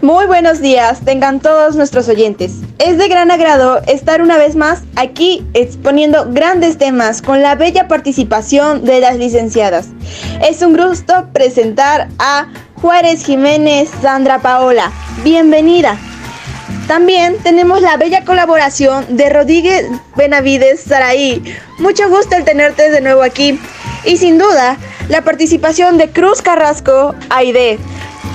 Muy buenos días, tengan todos nuestros oyentes. Es de gran agrado estar una vez más aquí exponiendo grandes temas con la bella participación de las licenciadas. Es un gusto presentar a Juárez Jiménez Sandra Paola. Bienvenida. También tenemos la bella colaboración de Rodríguez Benavides Saraí. Mucho gusto el tenerte de nuevo aquí. Y sin duda, la participación de Cruz Carrasco Aide.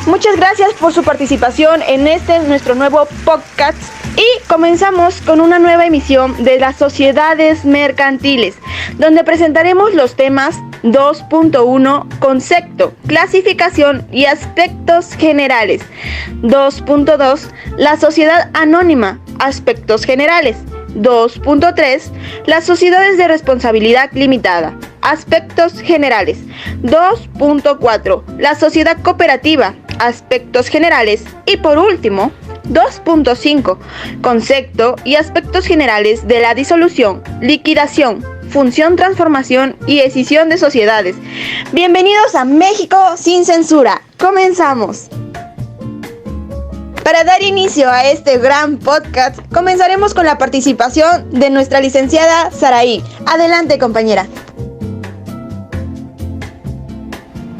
Muchas gracias por su participación en nuestro nuevo podcast. Y comenzamos con una nueva emisión de las sociedades mercantiles, donde presentaremos los temas 2.1, concepto, clasificación y aspectos generales. 2.2, la sociedad anónima, aspectos generales. 2.3, las sociedades de responsabilidad limitada, aspectos generales. 2.4, la sociedad cooperativa, aspectos generales. Y por último, 2.5, concepto y aspectos generales de la disolución, liquidación, función, transformación y escisión de sociedades. Bienvenidos a México sin censura. Comenzamos. Para dar inicio a este gran podcast, comenzaremos con la participación de nuestra licenciada Saraí. Adelante, compañera.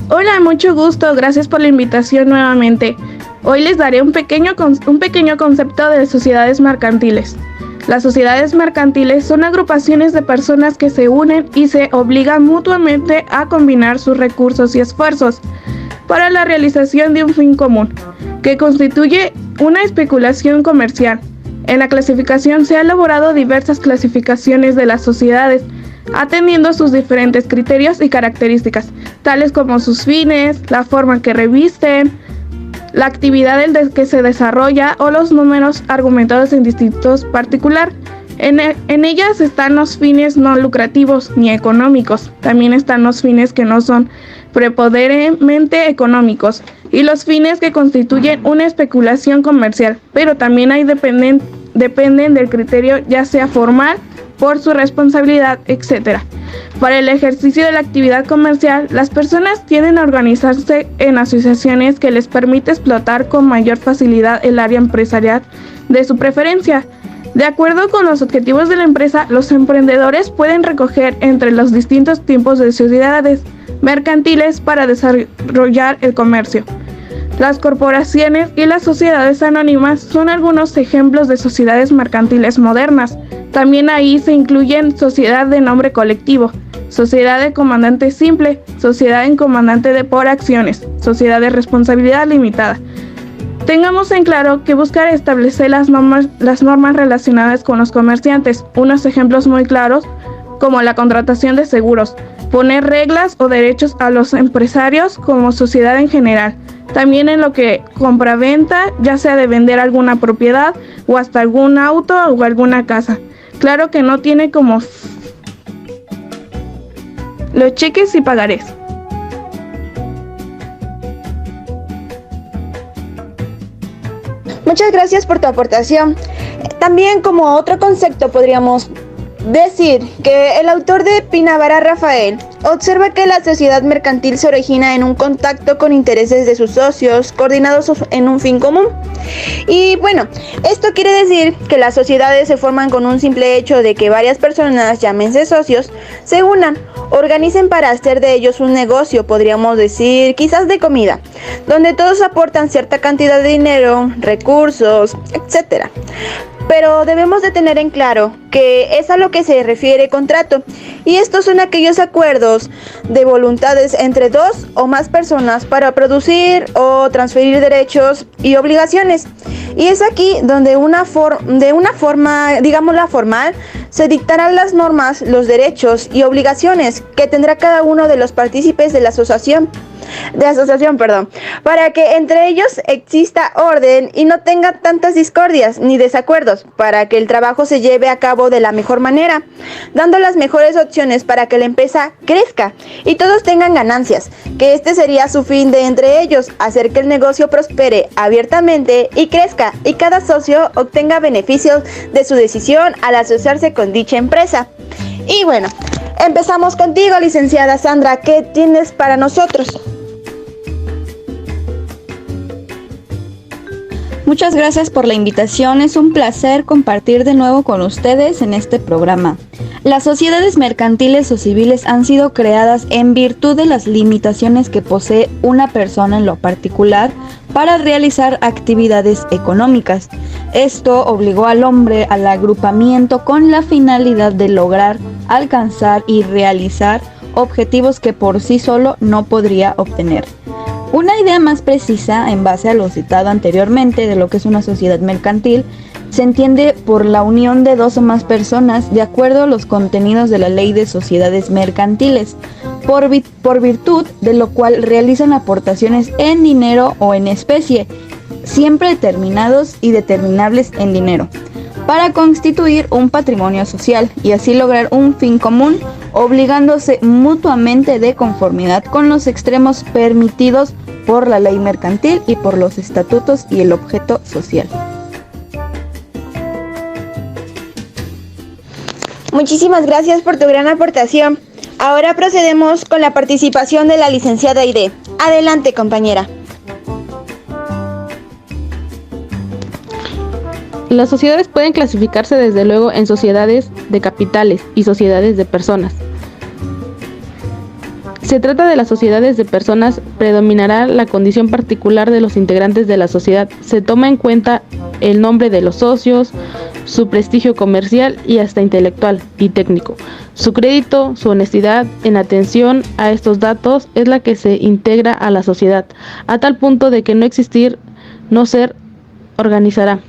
Hola, mucho gusto, gracias por la invitación nuevamente. Hoy les daré un pequeño concepto de sociedades mercantiles. Las sociedades mercantiles son agrupaciones de personas que se unen y se obligan mutuamente a combinar sus recursos y esfuerzos para la realización de un fin común, que constituye una especulación comercial. En la clasificación se han elaborado diversas clasificaciones de las sociedades, atendiendo sus diferentes criterios y características, tales como sus fines, la forma que revisten, la actividad en que se desarrolla o los números argumentados en distintos particular. En ellas están los fines no lucrativos ni económicos. También están los fines que no son preponderantemente económicos y los fines que constituyen una especulación comercial, pero también dependen del criterio, ya sea formal, por su responsabilidad, etc. Para el ejercicio de la actividad comercial, las personas tienden a organizarse en asociaciones que les permite explotar con mayor facilidad el área empresarial de su preferencia. De acuerdo con los objetivos de la empresa, los emprendedores pueden recoger entre los distintos tipos de sociedades mercantiles para desarrollar el comercio. Las corporaciones y las sociedades anónimas son algunos ejemplos de sociedades mercantiles modernas. También ahí se incluyen sociedad de nombre colectivo, sociedad de comandante simple, sociedad en comandante por acciones, sociedad de responsabilidad limitada. Tengamos en claro que buscar establecer las normas relacionadas con los comerciantes, unos ejemplos muy claros como la contratación de seguros, poner reglas o derechos a los empresarios como sociedad en general, también en lo que compra-venta, ya sea de vender alguna propiedad o hasta algún auto o alguna casa. Claro que no tiene como los cheques y pagarés. Muchas gracias por tu aportación. También como otro concepto podríamos decir que el autor de Pinabara Rafael observa que la sociedad mercantil se origina en un contacto con intereses de sus socios coordinados en un fin común. Y bueno, esto quiere decir que las sociedades se forman con un simple hecho de que varias personas, llámense socios, se unan, organicen para hacer de ellos un negocio, podríamos decir quizás de comida, donde todos aportan cierta cantidad de dinero, recursos, etc. Pero debemos de tener en claro que es a lo que se refiere contrato, y estos son aquellos acuerdos de voluntades entre dos o más personas para producir o transferir derechos y obligaciones. Y es aquí donde de una forma, digámosla formal, se dictarán las normas, los derechos y obligaciones que tendrá cada uno de los partícipes de la asociación, para que entre ellos exista orden y no tenga tantas discordias ni desacuerdos, para que el trabajo se lleve a cabo de la mejor manera, dando las mejores opciones para que la empresa crezca y todos tengan ganancias, que este sería su fin de entre ellos, hacer que el negocio prospere abiertamente y crezca, y cada socio obtenga beneficios de su decisión al asociarse con dicha empresa. Y bueno, empezamos contigo, licenciada Sandra. ¿Qué tienes para nosotros? Muchas gracias por la invitación, es un placer compartir de nuevo con ustedes en este programa. Las sociedades mercantiles o civiles han sido creadas en virtud de las limitaciones que posee una persona en lo particular para realizar actividades económicas. Esto obligó al hombre al agrupamiento con la finalidad de lograr, alcanzar y realizar objetivos que por sí solo no podría obtener. Una idea más precisa, en base a lo citado anteriormente de lo que es una sociedad mercantil, se entiende por la unión de dos o más personas de acuerdo a los contenidos de la Ley de Sociedades Mercantiles, por virtud de lo cual realizan aportaciones en dinero o en especie, siempre determinados y determinables en dinero, para constituir un patrimonio social y así lograr un fin común, obligándose mutuamente de conformidad con los extremos permitidos por la ley mercantil y por los estatutos y el objeto social. Muchísimas gracias por tu gran aportación. Ahora procedemos con la participación de la licenciada Aide. Adelante, compañera. Las sociedades pueden clasificarse desde luego en sociedades de capitales y sociedades de personas. Se trata de las sociedades de personas, predominará la condición particular de los integrantes de la sociedad. Se toma en cuenta el nombre de los socios, su prestigio comercial y hasta intelectual y técnico. Su crédito, su honestidad en atención a estos datos es la que se integra a la sociedad, a tal punto de que no existir, no ser, organizará.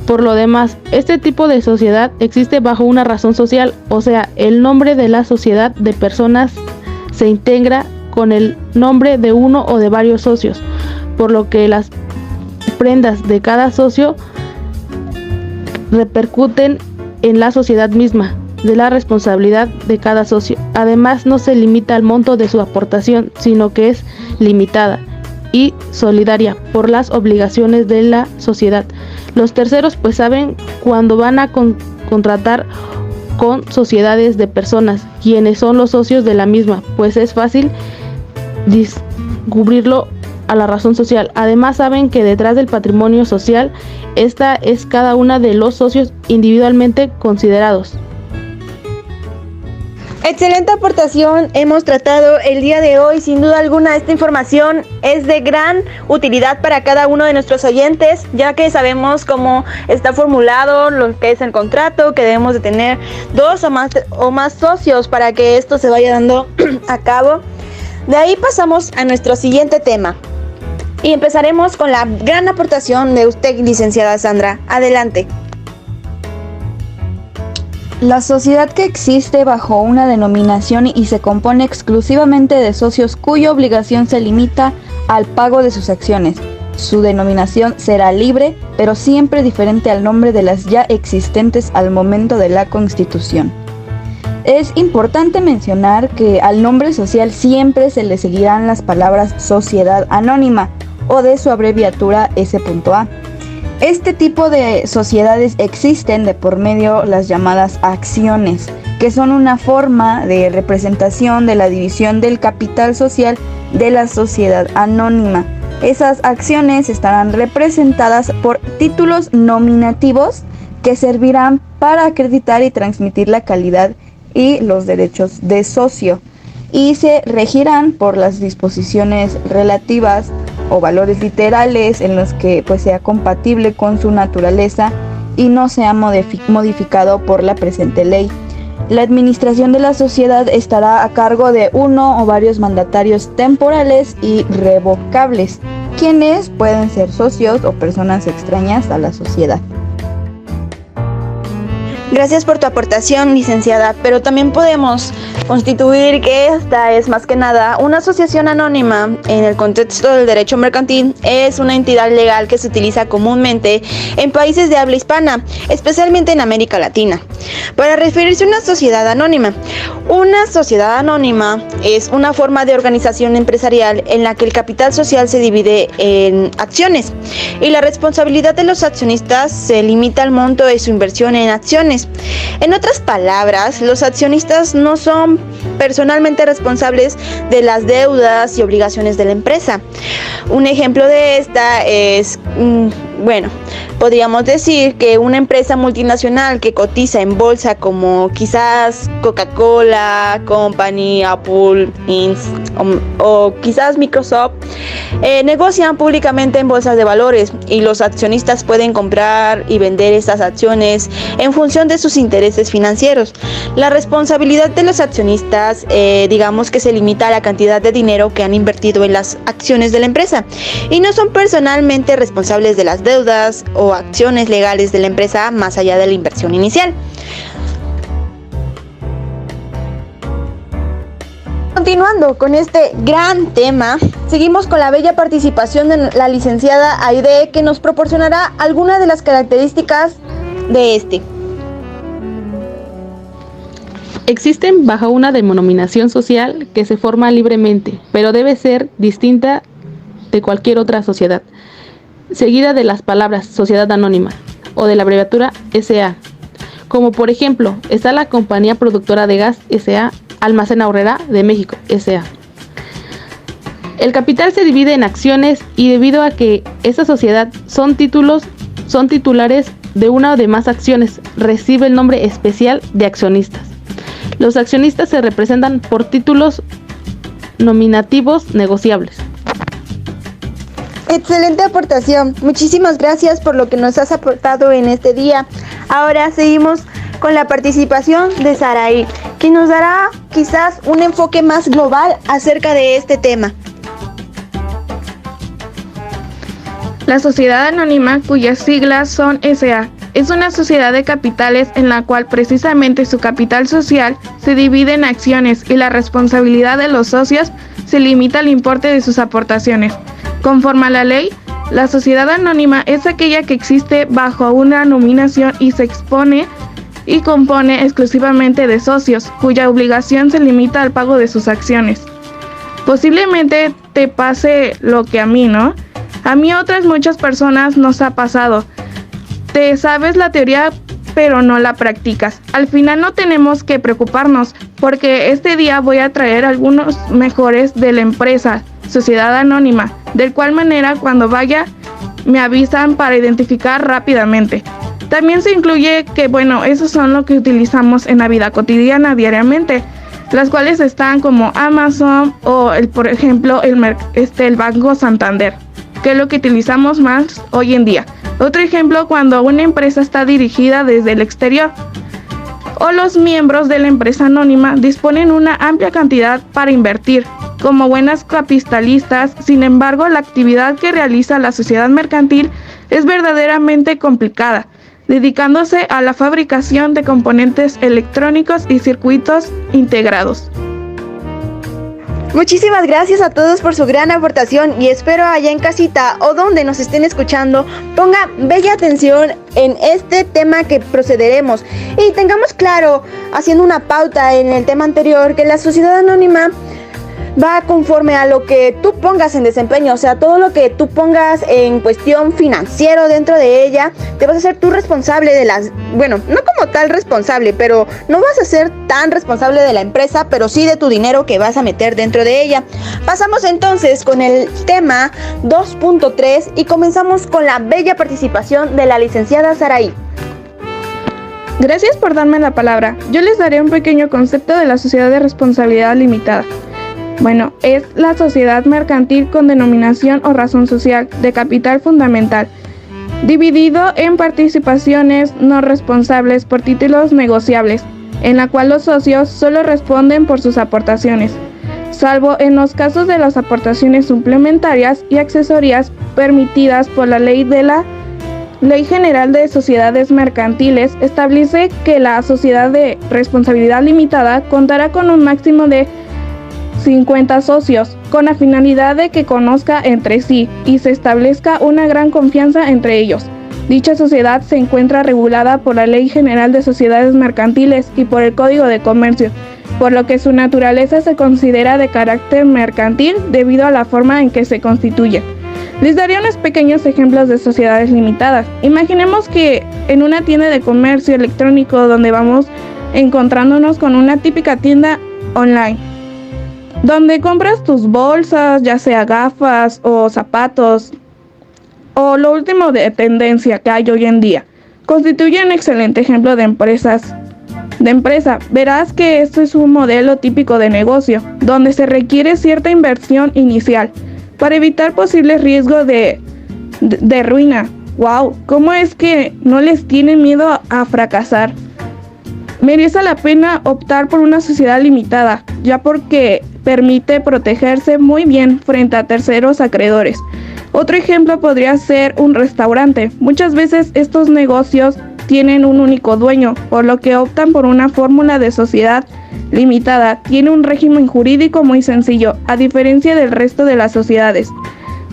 Por lo demás, este tipo de sociedad existe bajo una razón social, o sea, el nombre de la sociedad de personas se integra con el nombre de uno o de varios socios, por lo que las prendas de cada socio repercuten en la sociedad misma, de la responsabilidad de cada socio. Además, no se limita al monto de su aportación, sino que es limitada y solidaria por las obligaciones de la sociedad. Los terceros pues saben cuando van a contratar con sociedades de personas, quienes son los socios de la misma, pues es fácil descubrirlo a la razón social. Además saben que detrás del patrimonio social, esta es cada una de los socios individualmente considerados. Excelente aportación hemos tratado el día de hoy. Sin duda alguna esta información es de gran utilidad para cada uno de nuestros oyentes, ya que sabemos cómo está formulado lo que es el contrato, que debemos de tener dos o más socios para que esto se vaya dando a cabo. De ahí pasamos a nuestro siguiente tema y empezaremos con la gran aportación de usted, licenciada Sandra. Adelante. La sociedad que existe bajo una denominación y se compone exclusivamente de socios cuya obligación se limita al pago de sus acciones. Su denominación será libre, pero siempre diferente al nombre de las ya existentes al momento de la constitución. Es importante mencionar que al nombre social siempre se le seguirán las palabras sociedad anónima o de su abreviatura S.A. Este tipo de sociedades existen de por medio las llamadas acciones, que son una forma de representación de la división del capital social de la sociedad anónima. Esas acciones estarán representadas por títulos nominativos que servirán para acreditar y transmitir la calidad y los derechos de socio, y se regirán por las disposiciones relativas o valores literales en los que pues sea compatible con su naturaleza y no sea modificado por la presente ley. La administración de la sociedad estará a cargo de uno o varios mandatarios temporales y revocables, quienes pueden ser socios o personas extrañas a la sociedad. Gracias por tu aportación, licenciada, pero también podemos constituir que esta es más que nada una asociación anónima. En el contexto del derecho mercantil es una entidad legal que se utiliza comúnmente en países de habla hispana, especialmente en América Latina, para referirse a una sociedad anónima. Una sociedad anónima es una forma de organización empresarial en la que el capital social se divide en acciones y la responsabilidad de los accionistas se limita al monto de su inversión en acciones. En otras palabras, los accionistas no son personalmente responsables de las deudas y obligaciones de la empresa. Un ejemplo de esta es Bueno, podríamos decir que una empresa multinacional que cotiza en bolsa como quizás Coca-Cola, Company, Apple, Inc. o quizás Microsoft, negocian públicamente en bolsas de valores y los accionistas pueden comprar y vender estas acciones en función de sus intereses financieros. La responsabilidad de los accionistas, digamos que se limita a la cantidad de dinero que han invertido en las acciones de la empresa y no son personalmente responsables de las deudas o acciones legales de la empresa más allá de la inversión inicial. Continuando con este gran tema, seguimos con la bella participación de la licenciada Aide, que nos proporcionará algunas de las características de este. Existen bajo una denominación social que se forma libremente, pero debe ser distinta de cualquier otra sociedad, seguida de las palabras Sociedad Anónima o de la abreviatura SA, como por ejemplo está la Compañía Productora de Gas SA, Almacén Aurrera de México SA. El capital se divide en acciones y debido a que esta sociedad son titulares de una o de más acciones, recibe el nombre especial de accionistas. Los accionistas se representan por títulos nominativos negociables. Excelente aportación. Muchísimas gracias por lo que nos has aportado en este día. Ahora seguimos con la participación de Saraí, que nos dará quizás un enfoque más global acerca de este tema. La sociedad anónima, cuyas siglas son SA, es una sociedad de capitales en la cual precisamente su capital social se divide en acciones y la responsabilidad de los socios se limita al importe de sus aportaciones. Conforme a la ley, la sociedad anónima es aquella que existe bajo una nominación y se expone y compone exclusivamente de socios, cuya obligación se limita al pago de sus acciones. Posiblemente te pase lo que a mí, ¿no? A mí otras muchas personas nos ha pasado. Te sabes la teoría, pero no la practicas. Al final no tenemos que preocuparnos, porque este día voy a traer algunos mejores de la empresa, Sociedad Anónima, de cual manera cuando vaya me avisan para identificar rápidamente. También se incluye que, esos son lo que utilizamos en la vida cotidiana diariamente, las cuales están como Amazon o, por ejemplo, el Banco Santander, que es lo que utilizamos más hoy en día. Otro ejemplo, cuando una empresa está dirigida desde el exterior o los miembros de la empresa anónima disponen una amplia cantidad para invertir. Como buenas capitalistas, sin embargo, la actividad que realiza la sociedad mercantil es verdaderamente complicada, dedicándose a la fabricación de componentes electrónicos y circuitos integrados. Muchísimas gracias a todos por su gran aportación y espero allá en casita o donde nos estén escuchando ponga bella atención en este tema que procederemos y tengamos claro, haciendo una pauta en el tema anterior, que la sociedad anónima va conforme a lo que tú pongas en desempeño, o sea, todo lo que tú pongas en cuestión financiero dentro de ella, te vas a ser tú responsable de no como tal responsable, pero no vas a ser tan responsable de la empresa, pero sí de tu dinero que vas a meter dentro de ella. Pasamos entonces con el tema 2.3 y comenzamos con la bella participación de la licenciada Saraí. Gracias por darme la palabra. Yo les daré un pequeño concepto de la sociedad de responsabilidad limitada. Es la sociedad mercantil con denominación o razón social de capital fundamental, dividido en participaciones no responsables por títulos negociables, en la cual los socios solo responden por sus aportaciones, salvo en los casos de las aportaciones suplementarias y accesorias permitidas por la Ley General de Sociedades Mercantiles. Establece que la sociedad de responsabilidad limitada contará con un máximo de 50 socios, con la finalidad de que conozca entre sí y se establezca una gran confianza entre ellos. Dicha sociedad se encuentra regulada por la Ley General de Sociedades Mercantiles y por el Código de Comercio, por lo que su naturaleza se considera de carácter mercantil debido a la forma en que se constituye. Les daré unos pequeños ejemplos de sociedades limitadas. Imaginemos que en una tienda de comercio electrónico donde vamos encontrándonos con una típica tienda online, donde compras tus bolsas, ya sea gafas o zapatos, o lo último de tendencia que hay hoy en día, constituye un excelente ejemplo de empresa. Verás que esto es un modelo típico de negocio, donde se requiere cierta inversión inicial para evitar posibles riesgos de ruina. ¡Wow! ¿Cómo es que no les tiene miedo a fracasar? Merece la pena optar por una sociedad limitada, ya porque permite protegerse muy bien frente a terceros acreedores. Otro ejemplo podría ser un restaurante. Muchas veces estos negocios tienen un único dueño, por lo que optan por una fórmula de sociedad limitada. Tiene un régimen jurídico muy sencillo, a diferencia del resto de las sociedades,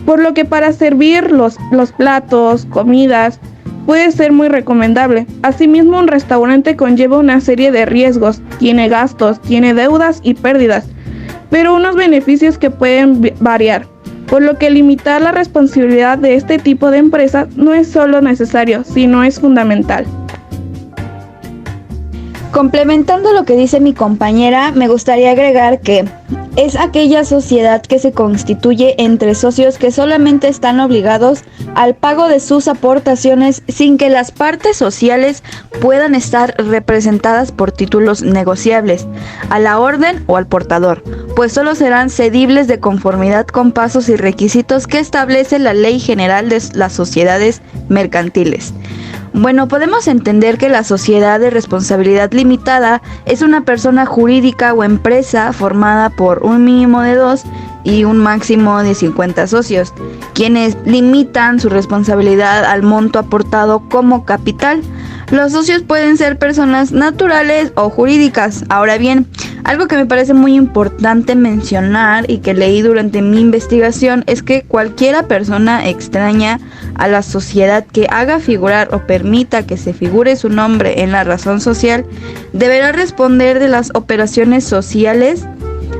por lo que para servir los platos, comidas, puede ser muy recomendable. Asimismo, un restaurante conlleva una serie de riesgos, tiene gastos, tiene deudas y pérdidas, pero unos beneficios que pueden variar, por lo que limitar la responsabilidad de este tipo de empresas no es solo necesario, sino es fundamental. Complementando lo que dice mi compañera, me gustaría agregar que es aquella sociedad que se constituye entre socios que solamente están obligados al pago de sus aportaciones sin que las partes sociales puedan estar representadas por títulos negociables, a la orden o al portador, pues solo serán cedibles de conformidad con pasos y requisitos que establece la Ley General de las Sociedades Mercantiles. Bueno, podemos entender que la sociedad de responsabilidad limitada es una persona jurídica o empresa formada por un mínimo de 2 y un máximo de 50 socios, quienes limitan su responsabilidad al monto aportado como capital. Los socios pueden ser personas naturales o jurídicas. Ahora bien, algo que me parece muy importante mencionar y que leí durante mi investigación es que cualquiera persona extraña a la sociedad que haga figurar o permita que se figure su nombre en la razón social deberá responder de las operaciones sociales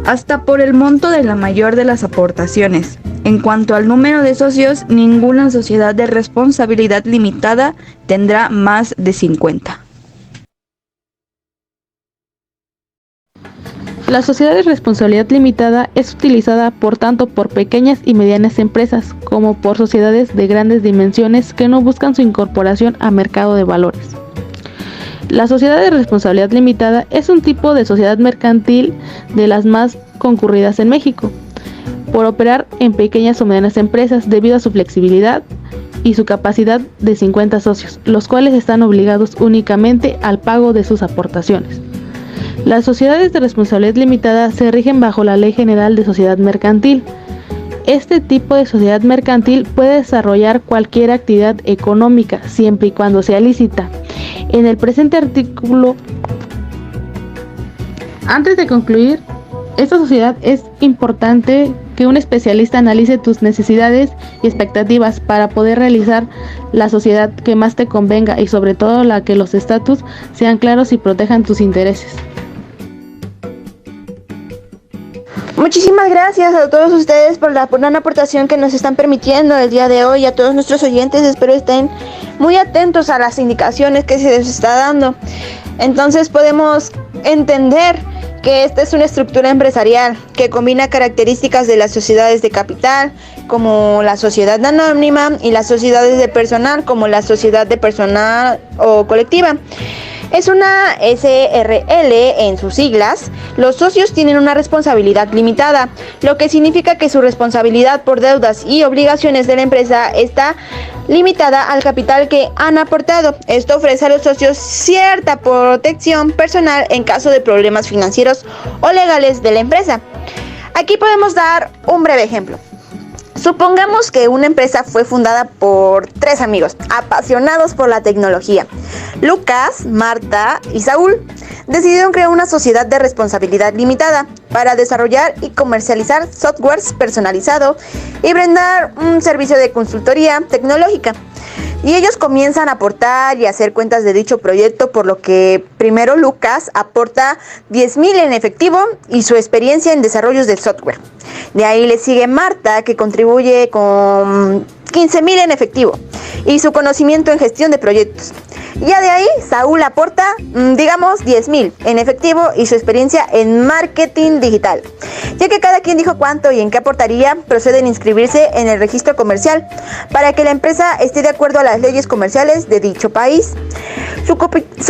hasta por el monto de la mayor de las aportaciones. En cuanto al número de socios, ninguna sociedad de responsabilidad limitada tendrá más de 50. La sociedad de responsabilidad limitada es utilizada tanto por pequeñas y medianas empresas como por sociedades de grandes dimensiones que no buscan su incorporación a mercado de valores. La sociedad de responsabilidad limitada es un tipo de sociedad mercantil de las más concurridas en México, por operar en pequeñas o medianas empresas debido a su flexibilidad y su capacidad de 50 socios, los cuales están obligados únicamente al pago de sus aportaciones. Las sociedades de responsabilidad limitada se rigen bajo la Ley General de Sociedad Mercantil. Este tipo de sociedad mercantil puede desarrollar cualquier actividad económica siempre y cuando sea lícita. En el presente artículo, antes de concluir, esta sociedad es importante que un especialista analice tus necesidades y expectativas para poder realizar la sociedad que más te convenga y sobre todo la que los estatus sean claros y protejan tus intereses. Muchísimas gracias a todos ustedes por la gran aportación que nos están permitiendo el día de hoy. A todos nuestros oyentes, espero estén muy atentos a las indicaciones que se les está dando. Entonces podemos entender que esta es una estructura empresarial que combina características de las sociedades de capital, como la sociedad anónima, y las sociedades de personal, como la sociedad de personal o colectiva. Es una SRL en sus siglas. Los socios tienen una responsabilidad limitada, lo que significa que su responsabilidad por deudas y obligaciones de la empresa está limitada al capital que han aportado. Esto ofrece a los socios cierta protección personal en caso de problemas financieros o legales de la empresa. Aquí podemos dar un breve ejemplo. Supongamos que una empresa fue fundada por 3 amigos apasionados por la tecnología. Lucas, Marta y Saúl decidieron crear una sociedad de responsabilidad limitada para desarrollar y comercializar softwares personalizado y brindar un servicio de consultoría tecnológica. Y ellos comienzan a aportar y hacer cuentas de dicho proyecto, por lo que primero Lucas aporta 10,000 en efectivo y su experiencia en desarrollos del software. De ahí le sigue Marta, que contribuye con 15,000 en efectivo y su conocimiento en gestión de proyectos. Ya de ahí, Saúl aporta, digamos, 10,000 en efectivo y su experiencia en marketing digital. Ya que cada quien dijo cuánto y en qué aportaría, proceden a inscribirse en el registro comercial para que la empresa esté de acuerdo a las leyes comerciales de dicho país. Su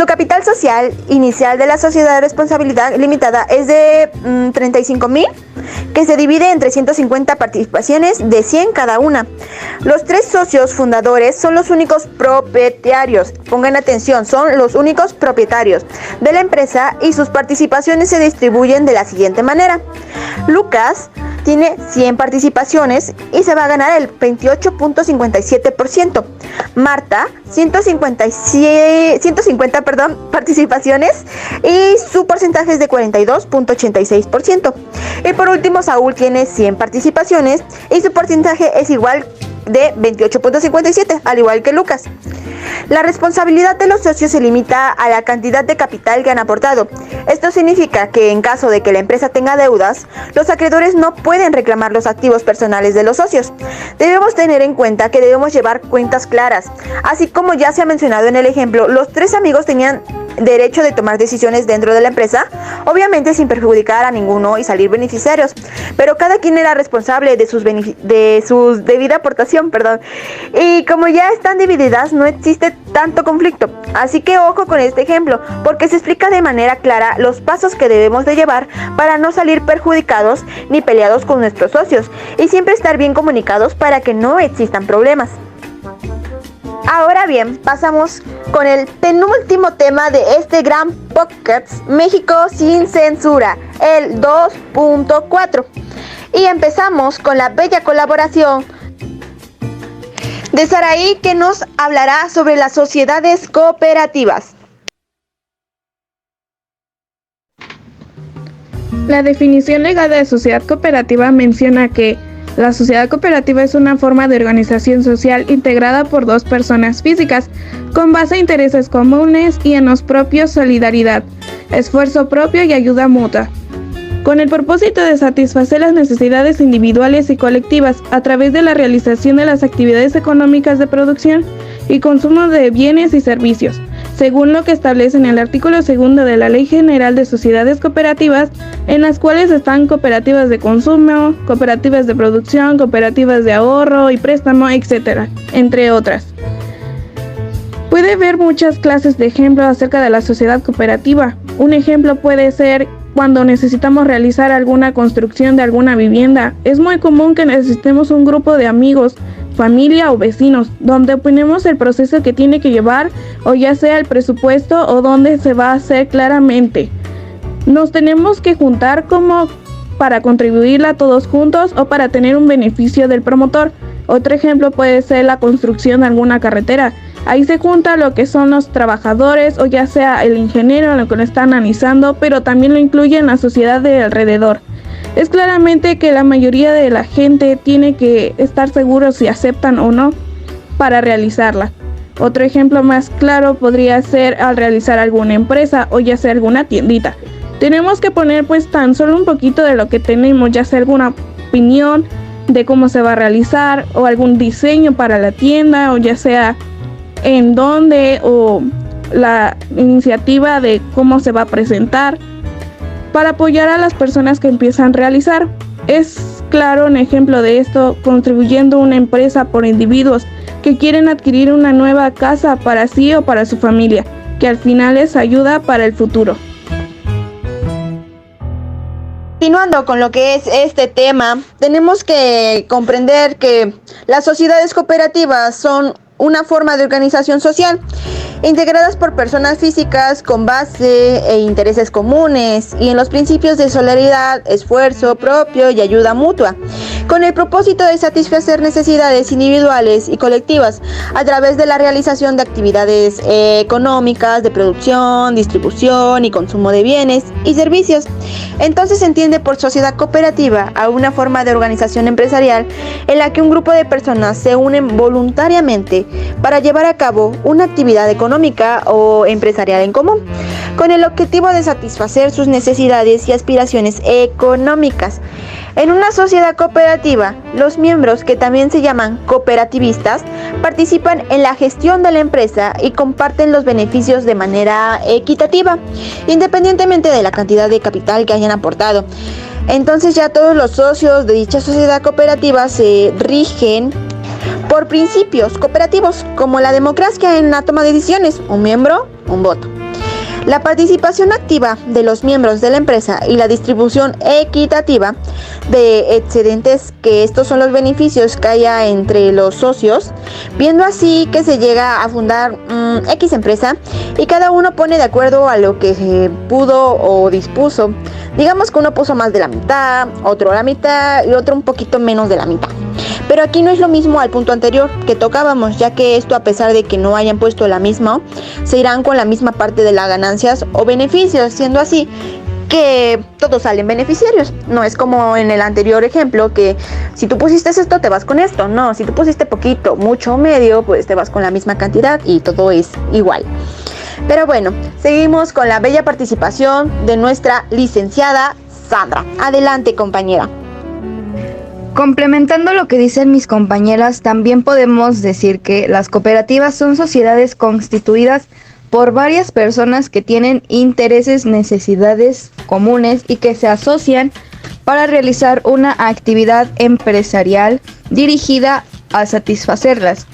capital social inicial de la sociedad de responsabilidad limitada es de 35,000, que se divide en 350 participaciones de 100 cada una. Los 3 socios fundadores son los únicos propietarios. Pongan atención, son los únicos propietarios de la empresa y sus participaciones se distribuyen de la siguiente manera. Lucas tiene 100 participaciones y se va a ganar el 28.57%. Marta, 150 participaciones y su porcentaje es de 42.86%. Y por último, Saúl tiene 100 participaciones y su porcentaje es igual de 28.57, al igual que Lucas. La responsabilidad de los socios se limita a la cantidad de capital que han aportado. Esto significa que en caso de que la empresa tenga deudas, los acreedores no pueden reclamar los activos personales de los socios. Debemos tener en cuenta que debemos llevar cuentas claras. Así como ya se ha mencionado en el ejemplo, los 3 amigos tenían derecho de tomar decisiones dentro de la empresa, obviamente sin perjudicar a ninguno y salir beneficiarios, pero cada quien era responsable de sus debida aportación, y como ya están divididas no existe tanto conflicto, así que ojo con este ejemplo, porque se explica de manera clara los pasos que debemos de llevar para no salir perjudicados ni peleados con nuestros socios, y siempre estar bien comunicados para que no existan problemas. Ahora bien, pasamos con el penúltimo tema de este gran podcast, México sin censura, el 2.4. Y empezamos con la bella colaboración de Saraí, que nos hablará sobre las sociedades cooperativas. La definición legal de sociedad cooperativa menciona que la sociedad cooperativa es una forma de organización social integrada por 2 personas físicas con base a intereses comunes y en los propios solidaridad, esfuerzo propio y ayuda mutua, con el propósito de satisfacer las necesidades individuales y colectivas a través de la realización de las actividades económicas de producción y consumo de bienes y servicios, según lo que establece en el artículo 2 de la Ley General de Sociedades Cooperativas, en las cuales están cooperativas de consumo, cooperativas de producción, cooperativas de ahorro y préstamo, etc., entre otras. Puede haber muchas clases de ejemplos acerca de la sociedad cooperativa. Un ejemplo puede ser cuando necesitamos realizar alguna construcción de alguna vivienda. Es muy común que necesitemos un grupo de amigos, familia o vecinos, donde opinemos el proceso que tiene que llevar, o ya sea el presupuesto o dónde se va a hacer claramente. Nos tenemos que juntar como para contribuirla todos juntos o para tener un beneficio del promotor. Otro ejemplo puede ser la construcción de alguna carretera. Ahí se junta lo que son los trabajadores o ya sea el ingeniero, lo que lo está analizando, pero también lo incluye en la sociedad de alrededor. Es claramente que la mayoría de la gente tiene que estar seguros si aceptan o no para realizarla. Otro ejemplo más claro podría ser al realizar alguna empresa o ya sea alguna tiendita. Tenemos que poner pues tan solo un poquito de lo que tenemos, ya sea alguna opinión de cómo se va a realizar o algún diseño para la tienda o ya sea en dónde o la iniciativa de cómo se va a presentar para apoyar a las personas que empiezan a realizar. Es claro un ejemplo de esto contribuyendo una empresa por individuos que quieren adquirir una nueva casa para sí o para su familia, que al final les ayuda para el futuro. Continuando con lo que es este tema, tenemos que comprender que las sociedades cooperativas son una forma de organización social integradas por personas físicas con base e intereses comunes y en los principios de solidaridad, esfuerzo propio y ayuda mutua, con el propósito de satisfacer necesidades individuales y colectivas a través de la realización de actividades económicas, de producción, distribución y consumo de bienes y servicios. Entonces se entiende por sociedad cooperativa a una forma de organización empresarial en la que un grupo de personas se unen voluntariamente para llevar a cabo una actividad económica o empresarial en común, con el objetivo de satisfacer sus necesidades y aspiraciones económicas. En una sociedad cooperativa, los miembros, que también se llaman cooperativistas, participan en la gestión de la empresa y comparten los beneficios de manera equitativa, independientemente de la cantidad de capital que hayan aportado. Entonces ya todos los socios de dicha sociedad cooperativa se rigen por principios cooperativos, como la democracia en la toma de decisiones, un miembro, un voto. La participación activa de los miembros de la empresa y la distribución equitativa de excedentes, que estos son los beneficios que haya entre los socios, viendo así que se llega a fundar X empresa y cada uno pone de acuerdo a lo que pudo o dispuso. Digamos que uno puso más de la mitad, otro la mitad y otro un poquito menos de la mitad. Pero aquí no es lo mismo al punto anterior que tocábamos, ya que esto, a pesar de que no hayan puesto la misma, se irán con la misma parte de las ganancias o beneficios, siendo así que todos salen beneficiarios. No es como en el anterior ejemplo, que si tú pusiste esto, te vas con esto. No, si tú pusiste poquito, mucho o medio, pues te vas con la misma cantidad y todo es igual. Pero bueno, seguimos con la bella participación de nuestra licenciada Sandra. Adelante, compañera. Complementando lo que dicen mis compañeras, también podemos decir que las cooperativas son sociedades constituidas por varias personas que tienen intereses, necesidades comunes y que se asocian para realizar una actividad empresarial dirigida a satisfacerlas.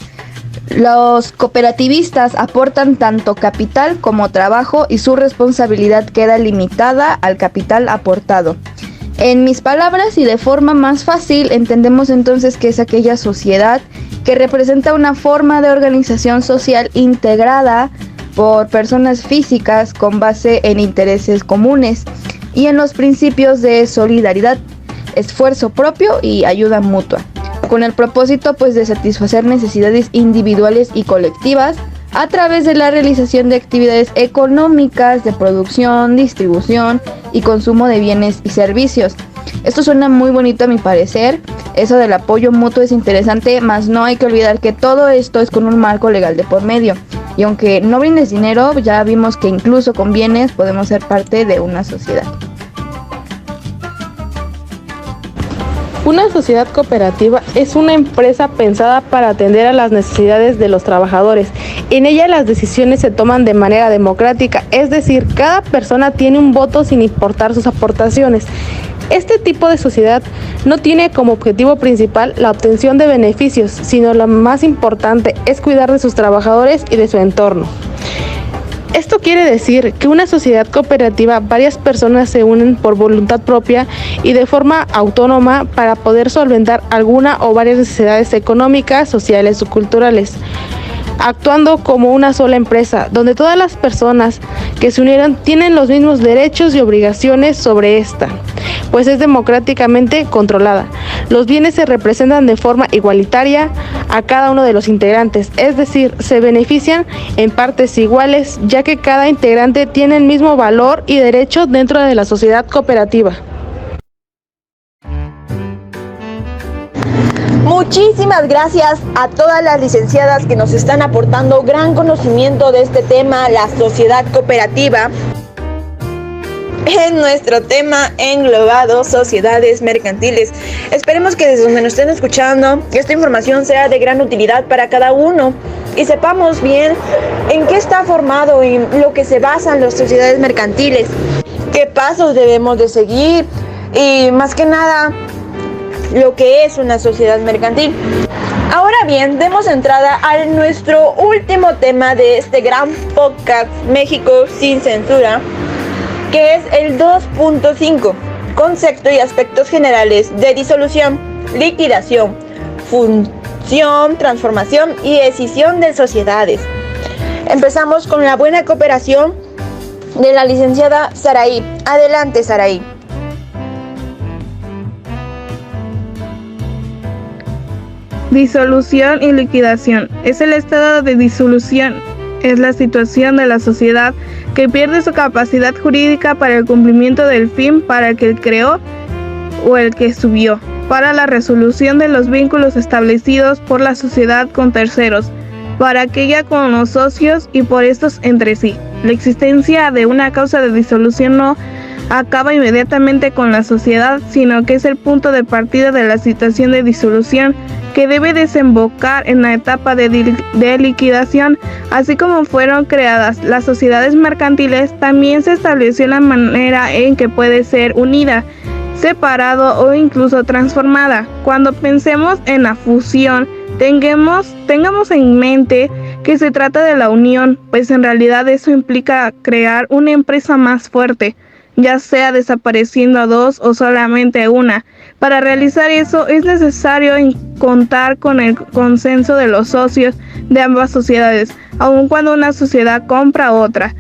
Los cooperativistas aportan tanto capital como trabajo y su responsabilidad queda limitada al capital aportado. En mis palabras y de forma más fácil, entendemos entonces que es aquella sociedad que representa una forma de organización social integrada por personas físicas con base en intereses comunes y en los principios de solidaridad, esfuerzo propio y ayuda mutua, con el propósito de satisfacer necesidades individuales y colectivas a través de la realización de actividades económicas de producción, distribución y consumo de bienes y servicios. Esto suena muy bonito a mi parecer. Eso del apoyo mutuo es interesante, mas no hay que olvidar que todo esto es con un marco legal de por medio. Y aunque no brindes dinero, ya vimos que incluso con bienes podemos ser parte de una sociedad. Una sociedad cooperativa es una empresa pensada para atender a las necesidades de los trabajadores. En ella las decisiones se toman de manera democrática, es decir, cada persona tiene un voto sin importar sus aportaciones. Este tipo de sociedad no tiene como objetivo principal la obtención de beneficios, sino lo más importante es cuidar de sus trabajadores y de su entorno. Esto quiere decir que una sociedad cooperativa, varias personas se unen por voluntad propia y de forma autónoma para poder solventar alguna o varias necesidades económicas, sociales o culturales, actuando como una sola empresa, donde todas las personas que se unieron tienen los mismos derechos y obligaciones sobre esta, pues es democráticamente controlada. Los bienes se representan de forma igualitaria a cada uno de los integrantes, es decir, se benefician en partes iguales, ya que cada integrante tiene el mismo valor y derecho dentro de la sociedad cooperativa. Muchísimas gracias a todas las licenciadas que nos están aportando gran conocimiento de este tema, la sociedad cooperativa, en nuestro tema englobado, sociedades mercantiles. Esperemos que desde donde nos estén escuchando, esta información sea de gran utilidad para cada uno y sepamos bien en qué está formado, en lo que se basan las sociedades mercantiles, qué pasos debemos de seguir y más que nada lo que es una sociedad mercantil. Ahora bien, demos entrada a nuestro último tema de este gran podcast México sin censura, que es el 2.5, concepto y aspectos generales de disolución, liquidación, función, transformación y escisión de sociedades. Empezamos con la buena cooperación de la licenciada Saraí. Adelante, Saraí. Disolución y liquidación. Es el estado de disolución. Es la situación de la sociedad que pierde su capacidad jurídica para el cumplimiento del fin para el que creó o el que subió, para la resolución de los vínculos establecidos por la sociedad con terceros, para aquella con los socios y por estos entre sí. La existencia de una causa de disolución no acaba inmediatamente con la sociedad, sino que es el punto de partida de la situación de disolución que debe desembocar en la etapa de liquidación. Así como fueron creadas las sociedades mercantiles, también se estableció la manera en que puede ser unida, separado o incluso transformada. Cuando pensemos en la fusión, tengamos en mente que se trata de la unión, pues en realidad eso implica crear una empresa más fuerte, ya sea desapareciendo a dos o solamente una. Para realizar eso es necesario contar con el consenso de los socios de ambas sociedades, aun cuando una sociedad compra otra.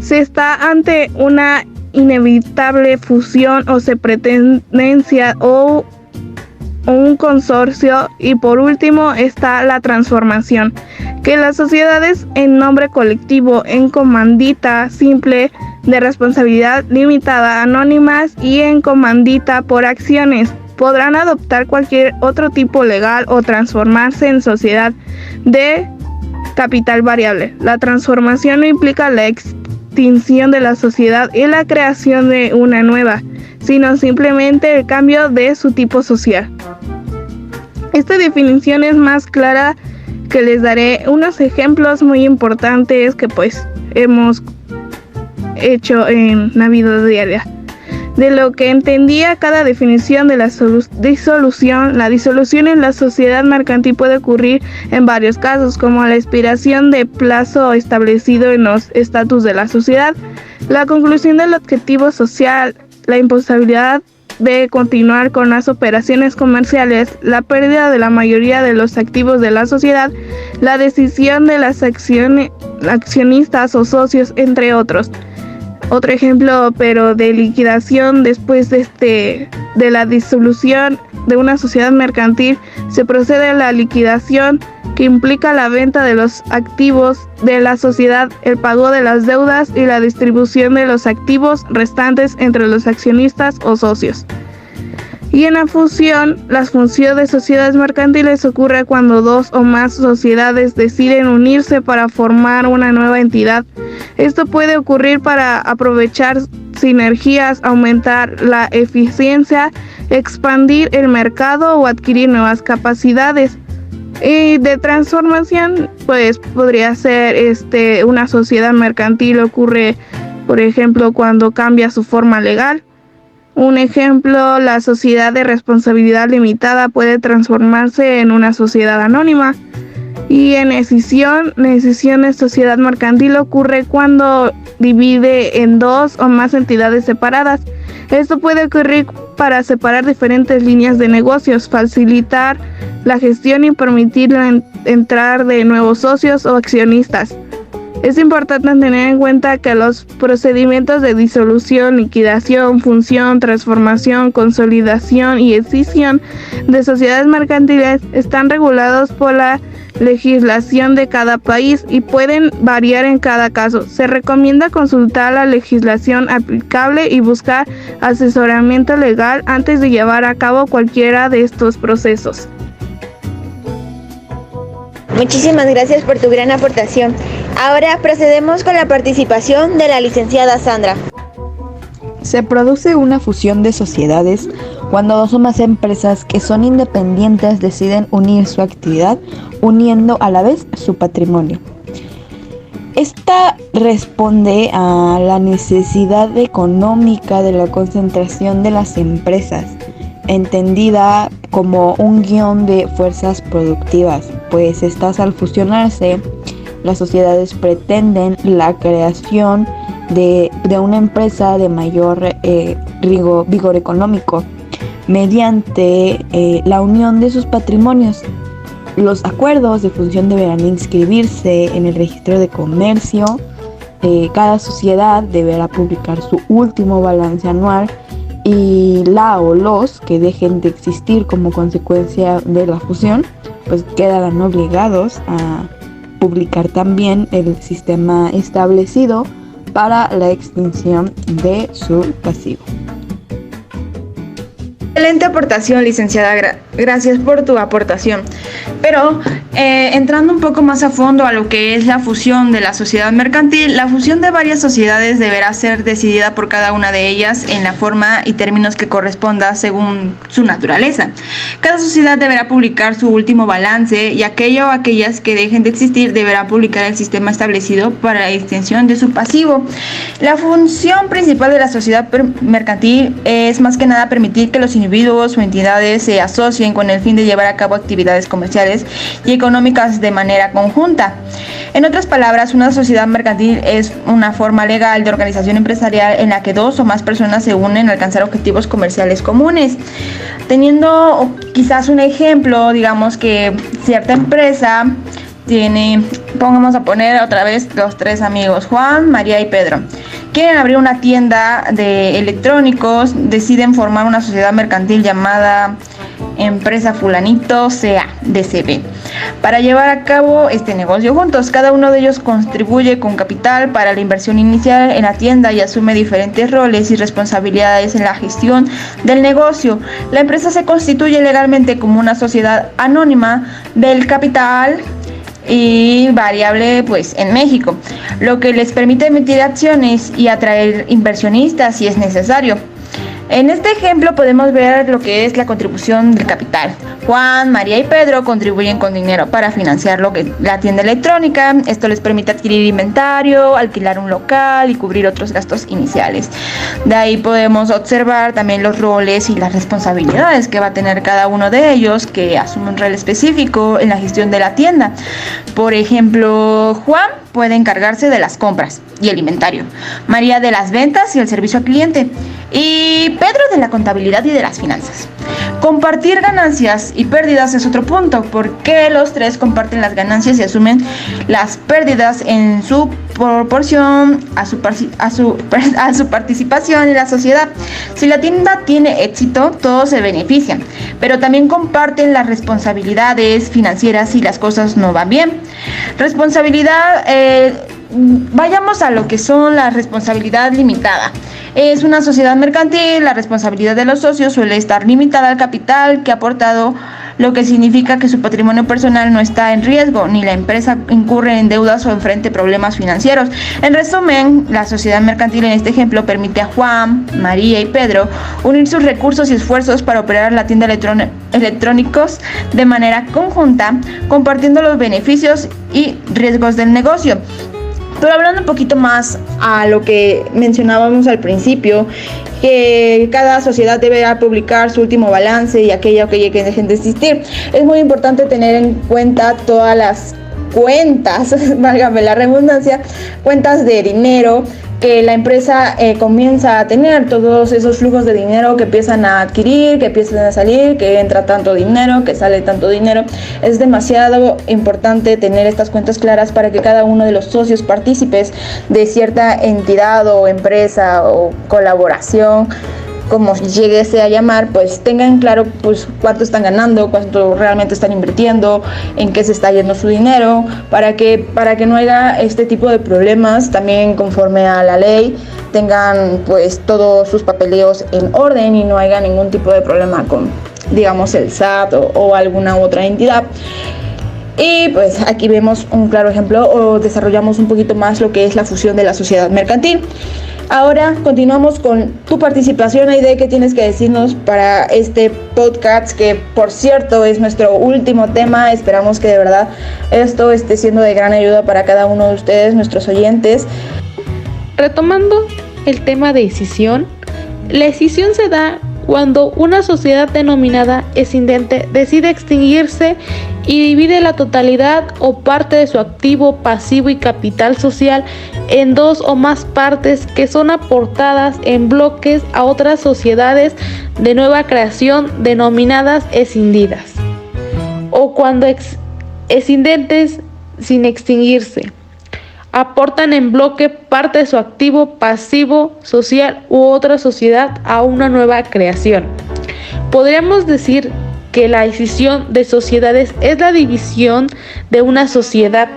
Se está ante una inevitable fusión o se pretendencia o un consorcio, y por último está la transformación, que las sociedades en nombre colectivo, en comandita simple de responsabilidad limitada, anónimas y en comandita por acciones, podrán adoptar cualquier otro tipo legal o transformarse en sociedad de capital variable. La transformación no implica la extinción de la sociedad y la creación de una nueva, sino simplemente el cambio de su tipo social. Esta definición es más clara, que les daré unos ejemplos muy importantes que pues hemos hecho en la vida diaria. De lo que entendía cada definición de la disolución. La disolución en la sociedad mercantil puede ocurrir en varios casos, como la expiración de plazo establecido en los estatutos de la sociedad, la conclusión del objetivo social, la imposibilidad de continuar con las operaciones comerciales, la pérdida de la mayoría de los activos de la sociedad, la decisión de las accionistas o socios, entre otros. Otro ejemplo, pero de liquidación: después de la disolución de una sociedad mercantil, se procede a la liquidación, que implica la venta de los activos de la sociedad, el pago de las deudas y la distribución de los activos restantes entre los accionistas o socios. Y en la fusión, la función de sociedades mercantiles ocurre cuando dos o más sociedades deciden unirse para formar una nueva entidad. Esto puede ocurrir para aprovechar sinergias, aumentar la eficiencia, expandir el mercado o adquirir nuevas capacidades. Y de transformación, pues podría ser una sociedad mercantil. Ocurre, por ejemplo, cuando cambia su forma legal. Un ejemplo, la sociedad de responsabilidad limitada puede transformarse en una sociedad anónima. Y en escisión de sociedad mercantil ocurre cuando divide en dos o más entidades separadas. Esto puede ocurrir para separar diferentes líneas de negocios, facilitar la gestión y permitir la entrada de nuevos socios o accionistas. Es importante tener en cuenta que los procedimientos de disolución, liquidación, función, transformación, consolidación y escisión de sociedades mercantiles están regulados por la legislación de cada país y pueden variar en cada caso. Se recomienda consultar la legislación aplicable y buscar asesoramiento legal antes de llevar a cabo cualquiera de estos procesos. Muchísimas gracias por tu gran aportación. Ahora procedemos con la participación de la licenciada Sandra. Se produce una fusión de sociedades cuando dos o más empresas que son independientes deciden unir su actividad, uniendo a la vez su patrimonio. Esta responde a la necesidad económica de la concentración de las empresas, entendida como un guión de fuerzas productivas, pues estas, al fusionarse, las sociedades pretenden la creación de una empresa de mayor vigor económico mediante la unión de sus patrimonios. Los acuerdos de fusión deberán inscribirse en el registro de comercio. Cada sociedad deberá publicar su último balance anual, y la o los que dejen de existir como consecuencia de la fusión pues quedarán obligados a publicar también el sistema establecido para la extinción de su pasivo. Excelente aportación, licenciada Gracias por tu aportación. Pero entrando un poco más a fondo a lo que es la fusión de la sociedad mercantil, la fusión de varias sociedades deberá ser decidida por cada una de ellas en la forma y términos que corresponda según su naturaleza. Cada sociedad deberá publicar su último balance y aquello o aquellas que dejen de existir deberá publicar el sistema establecido para la extensión de su pasivo. La función principal de la sociedad mercantil es más que nada permitir que los individuos o entidades se asocien con el fin de llevar a cabo actividades comerciales y económicas de manera conjunta. En otras palabras, una sociedad mercantil es una forma legal de organización empresarial en la que dos o más personas se unen a alcanzar objetivos comerciales comunes. Teniendo quizás un ejemplo, digamos que cierta empresa vamos a poner otra vez los tres amigos, Juan, María y Pedro. Quieren abrir una tienda de electrónicos, deciden formar una sociedad mercantil llamada Empresa Fulanito CA DCB para llevar a cabo este negocio juntos. Cada uno de ellos contribuye con capital para la inversión inicial en la tienda y asume diferentes roles y responsabilidades en la gestión del negocio. La empresa se constituye legalmente como una sociedad anónima del capital y variable en México, lo que les permite emitir acciones y atraer inversionistas si es necesario. En este ejemplo podemos ver lo que es la contribución del capital. Juan, María y Pedro contribuyen con dinero para financiar la tienda electrónica. Esto les permite adquirir inventario, alquilar un local y cubrir otros gastos iniciales. De ahí podemos observar también los roles y las responsabilidades que va a tener cada uno de ellos, que asume un rol específico en la gestión de la tienda. Por ejemplo, Juan puede encargarse de las compras y el inventario, María de las ventas y el servicio al cliente, y Pedro de la contabilidad y de las finanzas. Compartir ganancias y pérdidas es otro punto, porque los tres comparten las ganancias y asumen las pérdidas en su proporción a su participación en la sociedad. Si la tienda tiene éxito, todos se benefician, pero también comparten las responsabilidades financieras si las cosas no van bien. Responsabilidad, vayamos a lo que son la responsabilidad limitada. Es una sociedad mercantil, la responsabilidad de los socios suele estar limitada al capital que ha aportado, lo que significa que su patrimonio personal no está en riesgo, ni la empresa incurre en deudas o enfrente problemas financieros. En resumen, la sociedad mercantil en este ejemplo permite a Juan, María y Pedro unir sus recursos y esfuerzos para operar la tienda electrónicos de manera conjunta, compartiendo los beneficios y riesgos del negocio. Pero hablando un poquito más a lo que mencionábamos al principio, que cada sociedad deberá publicar su último balance y aquella que dejen de existir. Es muy importante tener en cuenta todas las cuentas, válgame la redundancia, cuentas de dinero que la empresa comienza a tener, todos esos flujos de dinero que empiezan a adquirir, que empiezan a salir, que entra tanto dinero, que sale tanto dinero. Es demasiado importante tener estas cuentas claras para que cada uno de los socios partícipes de cierta entidad o empresa o colaboración, como lleguese a llamar, tengan claro cuánto están ganando, cuánto realmente están invirtiendo, en qué se está yendo su dinero, para que no haya este tipo de problemas. También conforme a la ley tengan todos sus papeleos en orden y no haya ningún tipo de problema con, digamos, el SAT o alguna otra entidad. Y aquí vemos un claro ejemplo, o desarrollamos un poquito más lo que es la fusión de la sociedad mercantil. Ahora continuamos con tu participación, Aide. ¿Qué tienes que decirnos para este podcast? Que por cierto es nuestro último tema. Esperamos que de verdad esto esté siendo de gran ayuda para cada uno de ustedes, nuestros oyentes. Retomando el tema de escisión, la escisión se da cuando una sociedad denominada escindente decide extinguirse y divide la totalidad o parte de su activo, pasivo y capital social en dos o más partes que son aportadas en bloques a otras sociedades de nueva creación denominadas escindidas, o cuando escindentes sin extinguirse aportan en bloque parte de su activo, pasivo, social u otra sociedad a una nueva creación. Podríamos decir que la escisión de sociedades es la división de una sociedad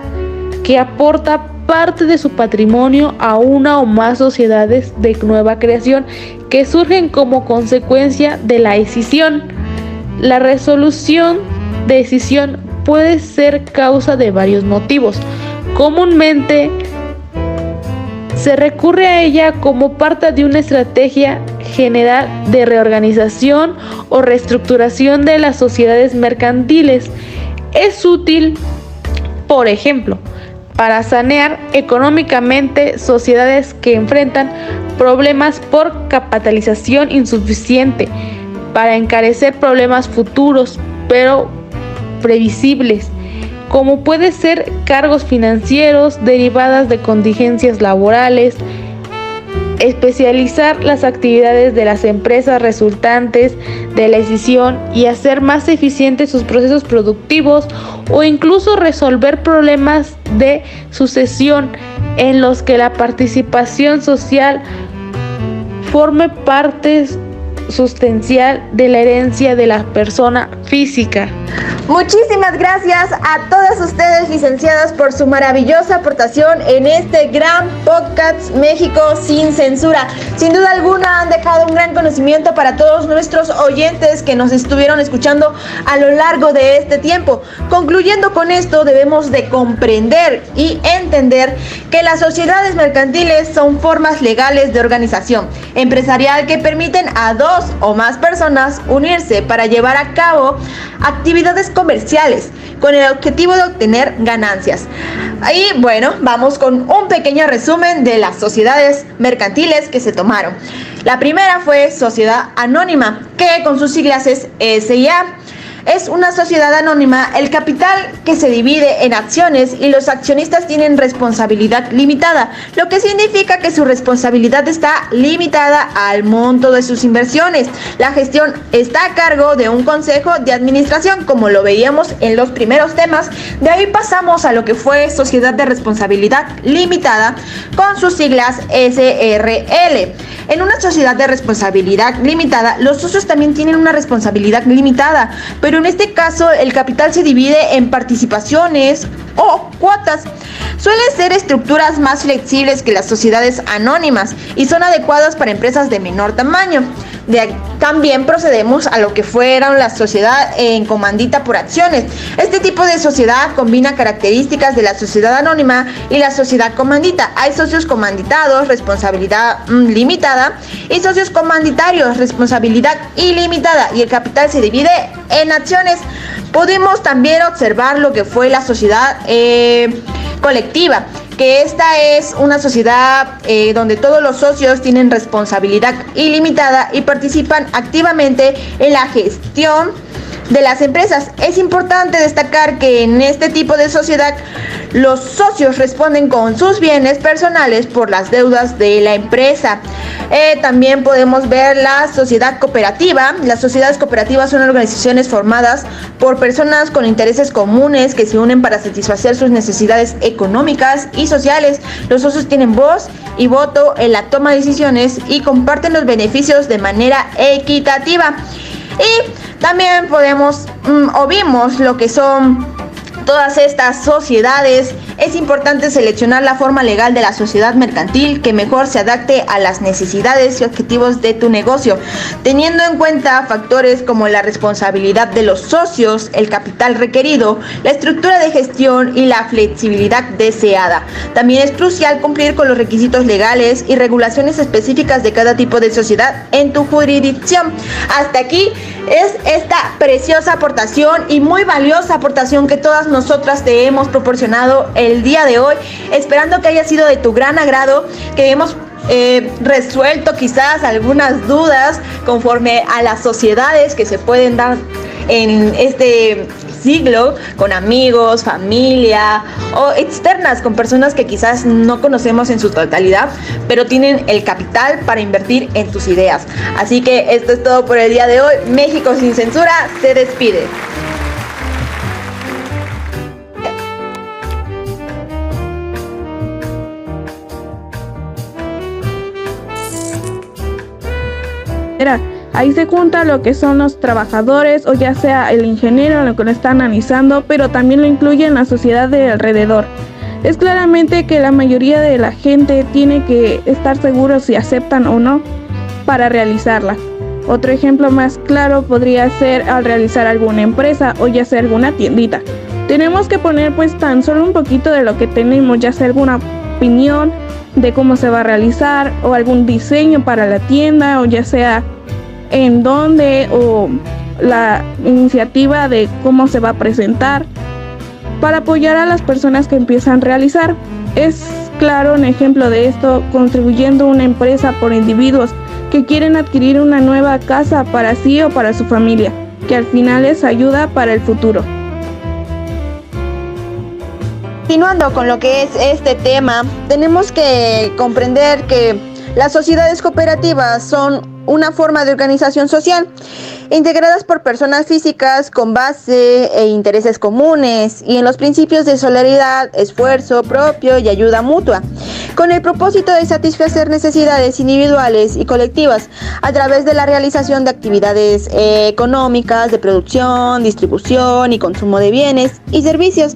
que aporta parte de su patrimonio a una o más sociedades de nueva creación que surgen como consecuencia de la escisión. La resolución de decisión puede ser causa de varios motivos. Comúnmente se recurre a ella como parte de una estrategia general de reorganización o reestructuración de las sociedades mercantiles. Es útil, por ejemplo, para sanear económicamente sociedades que enfrentan problemas por capitalización insuficiente, para encarecer problemas futuros pero previsibles, como puede ser cargos financieros derivadas de contingencias laborales, especializar las actividades de las empresas resultantes de la decisión y hacer más eficientes sus procesos productivos, o incluso resolver problemas de sucesión en los que la participación social forme parte sustancial de la herencia de la persona física. Muchísimas gracias a todas ustedes, licenciadas, por su maravillosa aportación en este gran podcast México sin censura. Sin duda alguna han dejado un gran conocimiento para todos nuestros oyentes que nos estuvieron escuchando a lo largo de este tiempo. Concluyendo con esto, debemos de comprender y entender que las sociedades mercantiles son formas legales de organización empresarial que permiten a dos o más personas unirse para llevar a cabo actividades comerciales con el objetivo de obtener ganancias. Ahí, bueno, vamos con un pequeño resumen de las sociedades mercantiles que se tomaron. La primera fue Sociedad Anónima, que con sus siglas es SIA. Es una sociedad anónima, el capital que se divide en acciones y los accionistas tienen responsabilidad limitada, lo que significa que su responsabilidad está limitada al monto de sus inversiones. La gestión está a cargo de un consejo de administración, como lo veíamos en los primeros temas. De ahí pasamos a lo que fue Sociedad de Responsabilidad Limitada, con sus siglas SRL. En una sociedad de responsabilidad limitada, los socios también tienen una responsabilidad limitada, pero en este caso el capital se divide en participaciones o cuotas. Suelen ser estructuras más flexibles que las sociedades anónimas y son adecuadas para empresas de menor tamaño. También procedemos a lo que fueron la sociedad en comandita por acciones. Este tipo de sociedad combina características de la sociedad anónima y la sociedad comandita. Hay socios comanditados, responsabilidad limitada, y socios comanditarios, responsabilidad ilimitada, y el capital se divide en acciones. Pudimos también observar lo que fue la sociedad colectiva, que esta es una sociedad donde todos los socios tienen responsabilidad ilimitada y participan activamente en la gestión de las empresas. Es importante destacar que en este tipo de sociedad los socios responden con sus bienes personales por las deudas de la empresa. También podemos ver la sociedad cooperativa. Las sociedades cooperativas son organizaciones formadas por personas con intereses comunes que se unen para satisfacer sus necesidades económicas y sociales. Los socios tienen voz y voto en la toma de decisiones y comparten los beneficios de manera equitativa. Y también podemos o vimos lo que son todas estas sociedades. Es importante seleccionar la forma legal de la sociedad mercantil que mejor se adapte a las necesidades y objetivos de tu negocio, teniendo en cuenta factores como la responsabilidad de los socios, el capital requerido, la estructura de gestión y la flexibilidad deseada. También es crucial cumplir con los requisitos legales y regulaciones específicas de cada tipo de sociedad en tu jurisdicción. Hasta aquí es esta preciosa aportación y muy valiosa aportación que todas nosotras te hemos proporcionado el día de hoy, esperando que haya sido de tu gran agrado, que hemos resuelto quizás algunas dudas conforme a las sociedades que se pueden dar en este siglo, con amigos, familia o externas, con personas que quizás no conocemos en su totalidad, pero tienen el capital para invertir en tus ideas. Así que esto es todo por el día de hoy. México sin censura se despide. Ahí se junta lo que son los trabajadores o ya sea el ingeniero lo que lo está analizando, pero también lo incluye en la sociedad de alrededor. Es claramente que la mayoría de la gente tiene que estar seguros si aceptan o no para realizarla. Otro ejemplo más claro podría ser al realizar alguna empresa o ya sea alguna tiendita. Tenemos que poner pues tan solo un poquito de lo que tenemos, ya sea alguna opinión de cómo se va a realizar o algún diseño para la tienda o ya sea en dónde o la iniciativa de cómo se va a presentar para apoyar a las personas que empiezan a realizar. Es claro un ejemplo de esto contribuyendo una empresa por individuos que quieren adquirir una nueva casa para sí o para su familia, que al final les ayuda para el futuro. Continuando con lo que es este tema, tenemos que comprender que las sociedades cooperativas son una forma de organización social, integradas por personas físicas con base e intereses comunes y en los principios de solidaridad, esfuerzo propio y ayuda mutua, con el propósito de satisfacer necesidades individuales y colectivas a través de la realización de actividades económicas, de producción, distribución y consumo de bienes y servicios.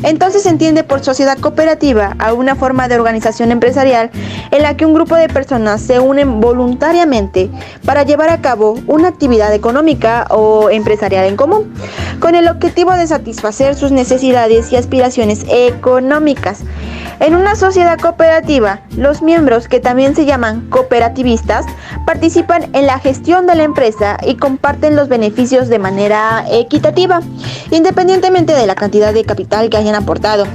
Entonces se entiende por sociedad cooperativa a una forma de organización empresarial en la que un grupo de personas se unen voluntariamente para llevar a cabo una actividad económica o empresarial en común, con el objetivo de satisfacer sus necesidades y aspiraciones económicas. En una sociedad cooperativa, los miembros, que también se llaman cooperativistas, participan en la gestión de la empresa y comparten los beneficios de manera equitativa, independientemente de la cantidad de capital que hayan aportado.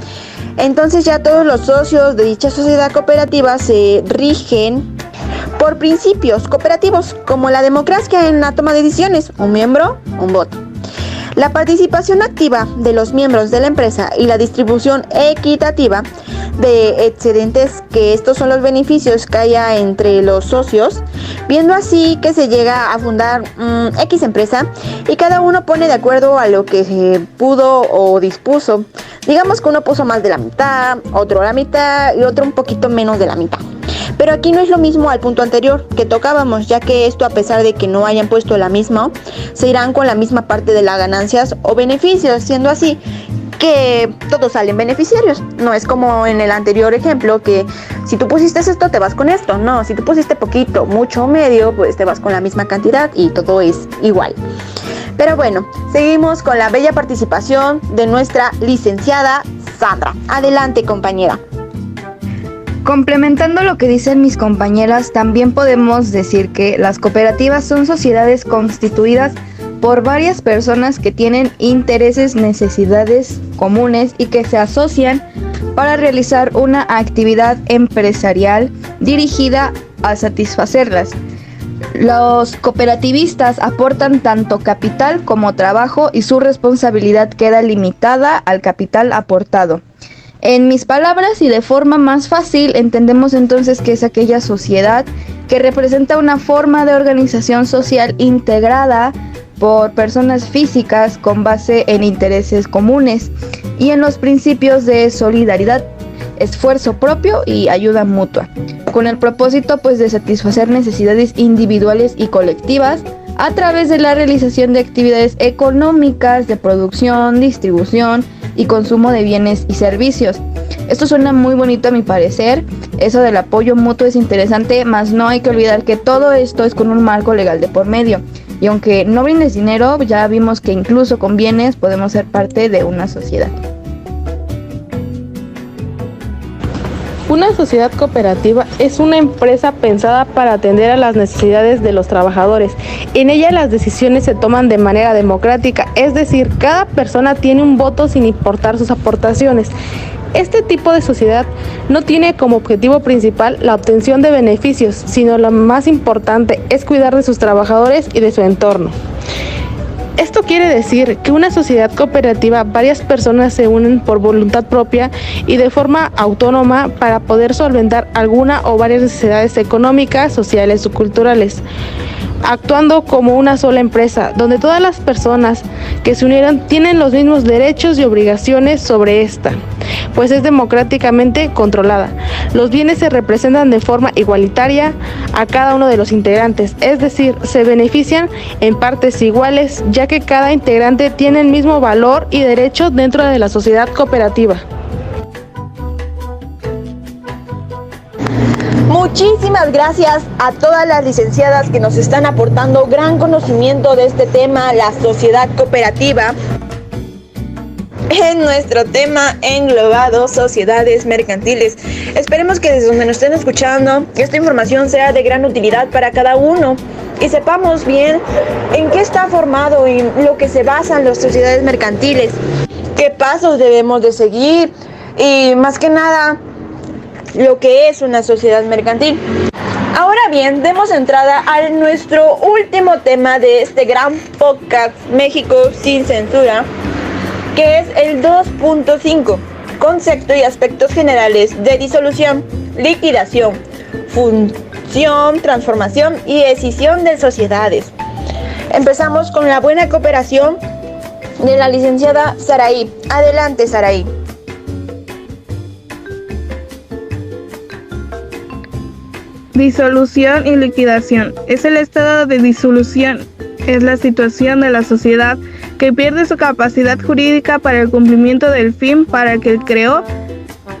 Entonces ya todos los socios de dicha sociedad cooperativa se rigen por principios cooperativos, como la democracia en la toma de decisiones, un miembro, un voto. La participación activa de los miembros de la empresa y la distribución equitativa de excedentes, que estos son los beneficios que haya entre los socios, viendo así que se llega a fundar X empresa y cada uno pone de acuerdo a lo que se pudo o dispuso. Digamos que uno puso más de la mitad, otro la mitad y otro un poquito menos de la mitad. Pero aquí no es lo mismo al punto anterior que tocábamos, ya que esto, a pesar de que no hayan puesto la misma, se irán con la misma parte de las ganancias o beneficios, siendo así que todos salen beneficiarios. No es como en el anterior ejemplo, que si tú pusiste esto te vas con esto. No, si tú pusiste poquito, mucho o medio, pues te vas con la misma cantidad y todo es igual. Pero bueno, seguimos con la bella participación de nuestra licenciada Sandra. Adelante, compañera. Complementando lo que dicen mis compañeras, también podemos decir que las cooperativas son sociedades constituidas por varias personas que tienen intereses, necesidades comunes y que se asocian para realizar una actividad empresarial dirigida a satisfacerlas. Los cooperativistas aportan tanto capital como trabajo y su responsabilidad queda limitada al capital aportado. En mis palabras y de forma más fácil, entendemos entonces que es aquella sociedad que representa una forma de organización social integrada por personas físicas con base en intereses comunes y en los principios de solidaridad, esfuerzo propio y ayuda mutua, con el propósito pues de satisfacer necesidades individuales y colectivas a través de la realización de actividades económicas, de producción, distribución y consumo de bienes y servicios. Esto suena muy bonito a mi parecer. Eso del apoyo mutuo es interesante, mas no hay que olvidar que todo esto es con un marco legal de por medio. Y aunque no brindes dinero, ya vimos que incluso con bienes podemos ser parte de una sociedad. Una sociedad cooperativa es una empresa pensada para atender a las necesidades de los trabajadores. En ella las decisiones se toman de manera democrática, es decir, cada persona tiene un voto sin importar sus aportaciones. Este tipo de sociedad no tiene como objetivo principal la obtención de beneficios, sino lo más importante es cuidar de sus trabajadores y de su entorno. Esto quiere decir que una sociedad cooperativa, varias personas se unen por voluntad propia y de forma autónoma para poder solventar alguna o varias necesidades económicas, sociales o culturales, actuando como una sola empresa, donde todas las personas que se unieron tienen los mismos derechos y obligaciones sobre esta, pues es democráticamente controlada. Los bienes se representan de forma igualitaria a cada uno de los integrantes, es decir, se benefician en partes iguales, ya que cada integrante tiene el mismo valor y derecho dentro de la sociedad cooperativa. Muchísimas gracias a todas las licenciadas que nos están aportando gran conocimiento de este tema, la sociedad cooperativa. En nuestro tema englobado, sociedades mercantiles. Esperemos que desde donde nos estén escuchando, esta información sea de gran utilidad para cada uno y sepamos bien en qué está formado y lo que se basan las sociedades mercantiles, qué pasos debemos de seguir y más que nada lo que es una sociedad mercantil. Ahora bien, demos entrada a nuestro último tema de este gran podcast México sin censura, que es el 2.5, concepto y aspectos generales de disolución, liquidación, función, transformación y escisión de sociedades. Empezamos con la buena cooperación de la licenciada Saraí. Adelante, Saraí. Disolución y liquidación. Es el estado de disolución. Es la situación de la sociedad que pierde su capacidad jurídica para el cumplimiento del fin para el que creó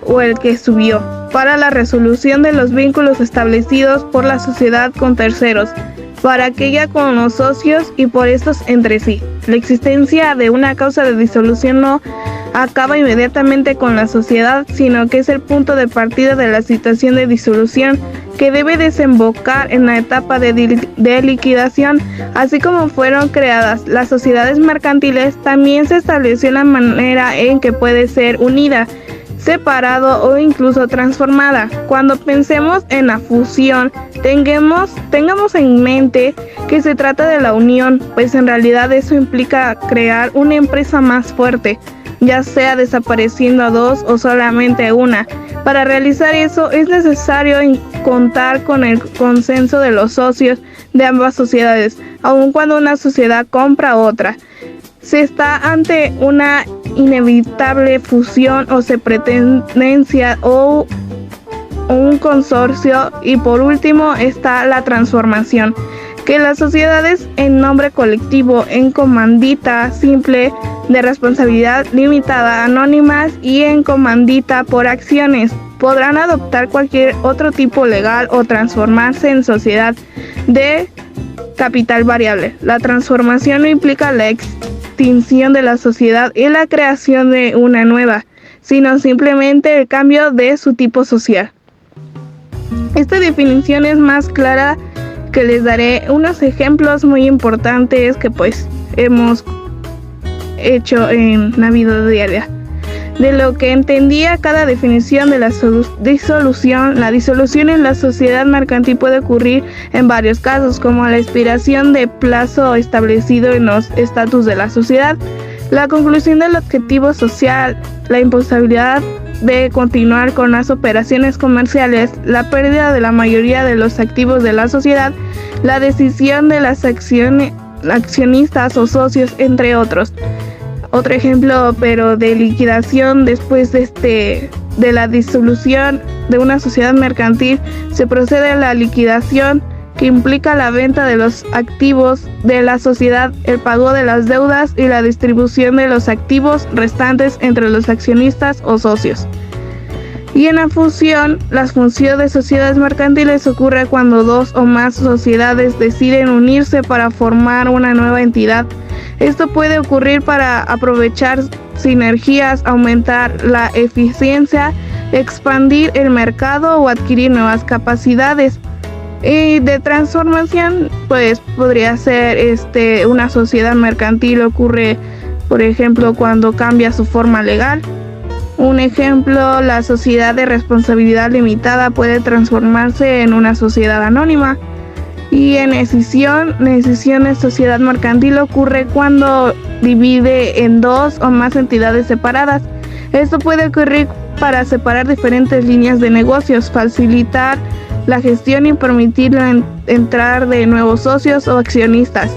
o el que subió, para la resolución de los vínculos establecidos por la sociedad con terceros, para aquella con los socios y por estos entre sí. La existencia de una causa de disolución no acaba inmediatamente con la sociedad, sino que es el punto de partida de la situación de disolución que debe desembocar en la etapa de liquidación. Así como fueron creadas las sociedades mercantiles, también se estableció la manera en que puede ser unida, separado o incluso transformada. Cuando pensemos en la fusión, tengamos en mente que se trata de la unión, pues en realidad eso implica crear una empresa más fuerte, ya sea desapareciendo a dos o solamente una. Para realizar eso es necesario contar con el consenso de los socios de ambas sociedades, aun cuando una sociedad compra otra. Se está ante una inevitable fusión o se pretendencia o un consorcio, y por último está la transformación, que las sociedades en nombre colectivo, en comandita simple, de responsabilidad limitada, anónimas y en comandita por acciones, podrán adoptar cualquier otro tipo legal o transformarse en sociedad de capital variable. La transformación no implica la extinción de la sociedad y la creación de una nueva, sino simplemente el cambio de su tipo social. Esta definición es más clara, que les daré unos ejemplos muy importantes que pues hemos hecho en la vida diaria. De lo que entendía cada definición de la disolución, la disolución en la sociedad mercantil puede ocurrir en varios casos, como la expiración de plazo establecido en los estatutos de la sociedad, la conclusión del objetivo social, la imposibilidad de continuar con las operaciones comerciales, la pérdida de la mayoría de los activos de la sociedad, la decisión de las accionistas o socios, entre otros. Otro ejemplo, pero de liquidación: después de la disolución de una sociedad mercantil, se procede a la liquidación, que implica la venta de los activos de la sociedad, el pago de las deudas y la distribución de los activos restantes entre los accionistas o socios. Y en la fusión, la función de sociedades mercantiles ocurre cuando dos o más sociedades deciden unirse para formar una nueva entidad. Esto puede ocurrir para aprovechar sinergias, aumentar la eficiencia, expandir el mercado o adquirir nuevas capacidades. Y de transformación, pues podría ser una sociedad mercantil ocurre, por ejemplo, cuando cambia su forma legal. Un ejemplo, la sociedad de responsabilidad limitada puede transformarse en una sociedad anónima. Y en escisión de sociedad mercantil ocurre cuando divide en dos o más entidades separadas. Esto puede ocurrir para separar diferentes líneas de negocios, facilitar la gestión y permitir la entrada de nuevos socios o accionistas.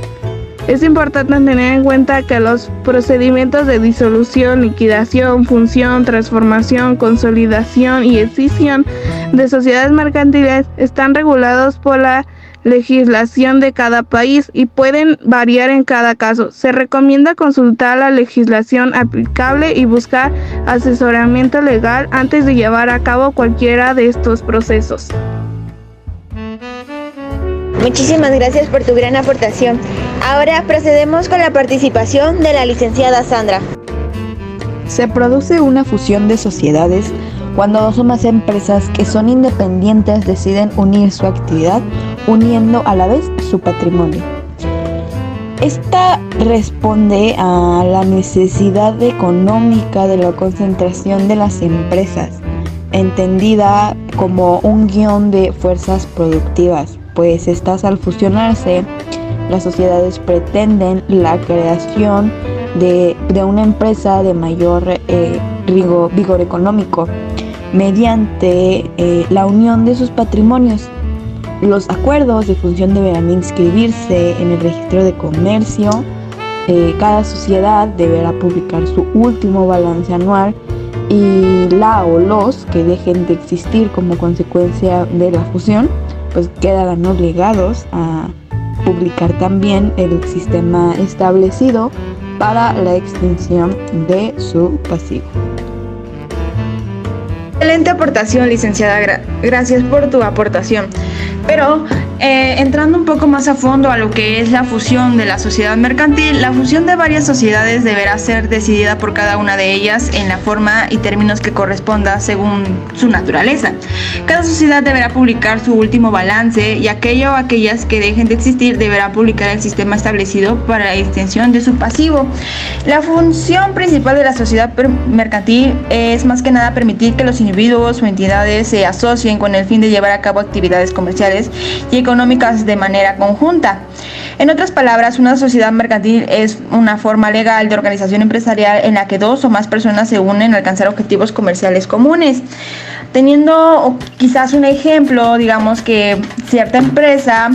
Es importante tener en cuenta que los procedimientos de disolución, liquidación, función, transformación, consolidación y escisión de sociedades mercantiles están regulados por la legislación de cada país y pueden variar en cada caso. Se recomienda consultar la legislación aplicable y buscar asesoramiento legal antes de llevar a cabo cualquiera de estos procesos. Muchísimas gracias por tu gran aportación. Ahora procedemos con la participación de la licenciada Sandra. Se produce una fusión de sociedades cuando dos o más empresas que son independientes deciden unir su actividad, uniendo a la vez su patrimonio. Esta responde a la necesidad económica de la concentración de las empresas, entendida como un guión de fuerzas productivas, pues estas al fusionarse, las sociedades pretenden la creación de una empresa de mayor vigor económico mediante la unión de sus patrimonios. Los acuerdos de función deberán inscribirse en el registro de comercio. Cada sociedad deberá publicar su último balance anual y la o los que dejen de existir como consecuencia de la fusión pues quedarán obligados a publicar también el sistema establecido para la extinción de su pasivo. Excelente aportación, licenciada. Gracias por tu aportación. Pero entrando un poco más a fondo a lo que es la fusión de la sociedad mercantil, la fusión de varias sociedades deberá ser decidida por cada una de ellas en la forma y términos que corresponda según su naturaleza. Cada sociedad deberá publicar su último balance y aquello o aquellas que dejen de existir deberá publicar el sistema establecido para la extensión de su pasivo. La función principal de la sociedad mercantil es más que nada permitir que los individuos o entidades se asocien con el fin de llevar a cabo actividades comerciales y económicas de manera conjunta. En otras palabras, una sociedad mercantil es una forma legal de organización empresarial en la que dos o más personas se unen a alcanzar objetivos comerciales comunes. Teniendo quizás un ejemplo, digamos que cierta empresa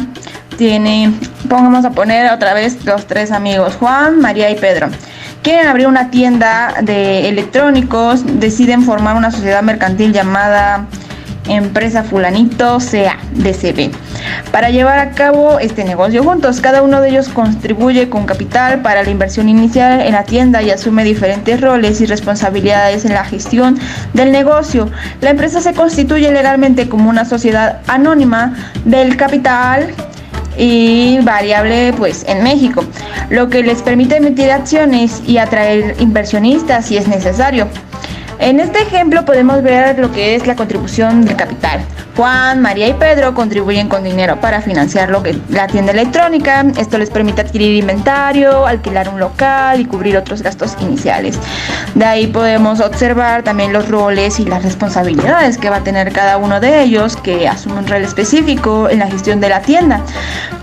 tiene, vamos a poner otra vez los tres amigos, Juan, María y Pedro. Quieren abrir una tienda de electrónicos, deciden formar una sociedad mercantil llamada Empresa Fulanito sea DCB para llevar a cabo este negocio juntos. Cada uno de ellos contribuye con capital para la inversión inicial en la tienda y asume diferentes roles y responsabilidades en la gestión del negocio. La empresa se constituye legalmente como una sociedad anónima del capital y variable pues en México, lo que les permite emitir acciones y atraer inversionistas si es necesario. En este ejemplo podemos ver lo que es la contribución del capital. Juan, María y Pedro contribuyen con dinero para financiar la tienda electrónica. Esto les permite adquirir inventario, alquilar un local y cubrir otros gastos iniciales. De ahí podemos observar también los roles y las responsabilidades que va a tener cada uno de ellos, que asume un rol específico en la gestión de la tienda.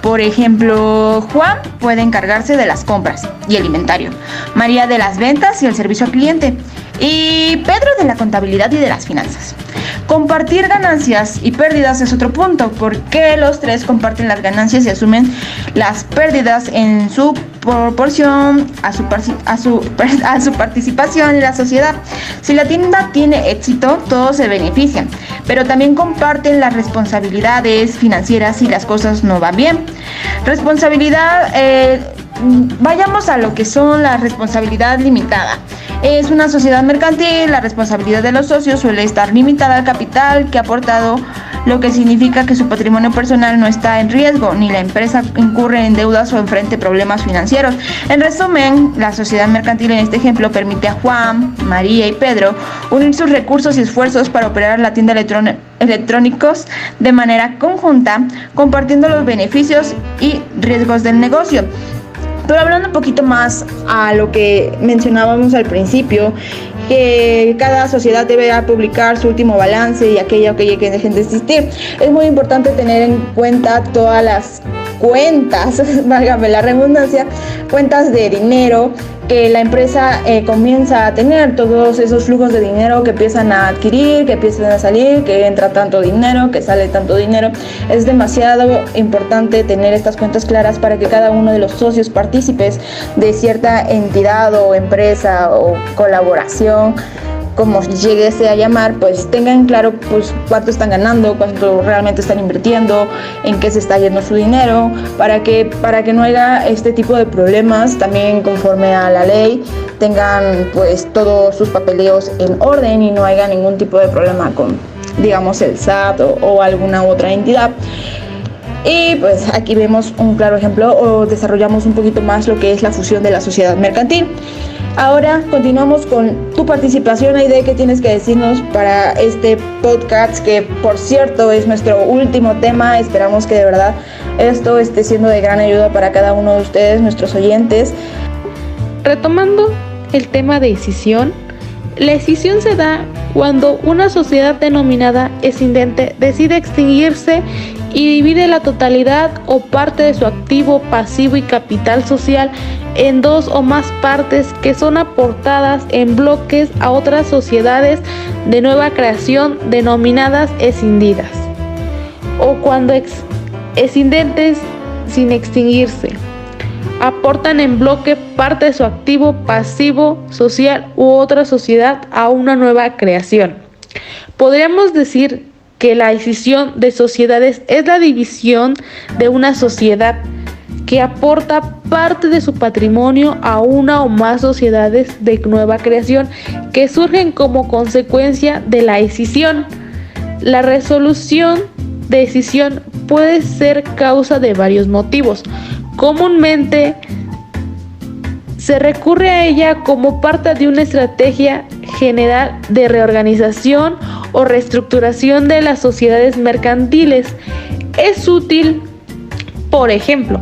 Por ejemplo, Juan puede encargarse de las compras y el inventario, María de las ventas y el servicio al cliente, y Pedro de la contabilidad y de las finanzas. Compartir ganancias y pérdidas es otro punto, porque los tres comparten las ganancias y asumen las pérdidas en su proporción a su participación en la sociedad. Si la tienda tiene éxito, todos se benefician, pero también comparten las responsabilidades financieras si las cosas no van bien. Responsabilidad, vayamos a lo que son la responsabilidad limitada. Es una sociedad mercantil, la responsabilidad de los socios suele estar limitada al capital que ha aportado, lo que significa que su patrimonio personal no está en riesgo, ni la empresa incurre en deudas o enfrente problemas financieros. En resumen, la sociedad mercantil en este ejemplo permite a Juan, María y Pedro unir sus recursos y esfuerzos para operar la tienda electrónicos de manera conjunta, compartiendo los beneficios y riesgos del negocio. Pero hablando un poquito más a lo que mencionábamos al principio, que cada sociedad debe publicar su último balance y aquella que dejen de existir. Es muy importante tener en cuenta todas las cuentas, válgame la redundancia, cuentas de dinero que la empresa comienza a tener, todos esos flujos de dinero que empiezan a adquirir, que empiezan a salir, que entra tanto dinero, que sale tanto dinero. Es demasiado importante tener estas cuentas claras para que cada uno de los socios partícipes de cierta entidad o empresa o colaboración, como lleguese a llamar, pues tengan claro pues cuánto están ganando, cuánto realmente están invirtiendo, en qué se está yendo su dinero, para que no haya este tipo de problemas. También conforme a la ley tengan pues todos sus papeleos en orden y no haya ningún tipo de problema con, digamos, el SAT o alguna otra entidad. Y pues aquí vemos un claro ejemplo o desarrollamos un poquito más lo que es la fusión de la sociedad mercantil. Ahora continuamos con tu participación, Aide, ¿qué tienes que decirnos para este podcast? Que por cierto es nuestro último tema. Esperamos que de verdad esto esté siendo de gran ayuda para cada uno de ustedes, nuestros oyentes. Retomando el tema de escisión, la escisión se da cuando una sociedad denominada escindente decide extinguirse y divide la totalidad o parte de su activo, pasivo y capital social en dos o más partes que son aportadas en bloques a otras sociedades de nueva creación denominadas escindidas, o cuando escindentes sin extinguirse aportan en bloque parte de su activo, pasivo, social u otra sociedad a una nueva creación. Podríamos decir que la escisión de sociedades es la división de una sociedad que aporta parte de su patrimonio a una o más sociedades de nueva creación que surgen como consecuencia de la escisión. La resolución de escisión puede ser causa de varios motivos. Comúnmente se recurre a ella como parte de una estrategia general de reorganización o reestructuración de las sociedades mercantiles. Es útil, por ejemplo,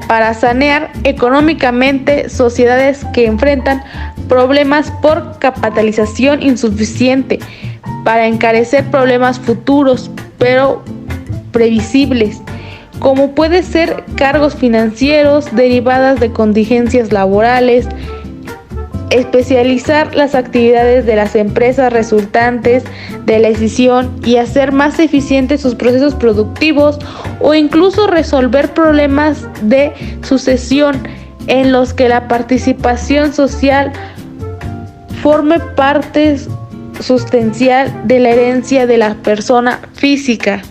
para sanear económicamente sociedades que enfrentan problemas por capitalización insuficiente, para encarecer problemas futuros pero previsibles, como puede ser cargos financieros derivadas de contingencias laborales, especializar las actividades de las empresas resultantes de la escisión y hacer más eficientes sus procesos productivos, o incluso resolver problemas de sucesión en los que la participación social forme parte sustancial de la herencia de la persona física.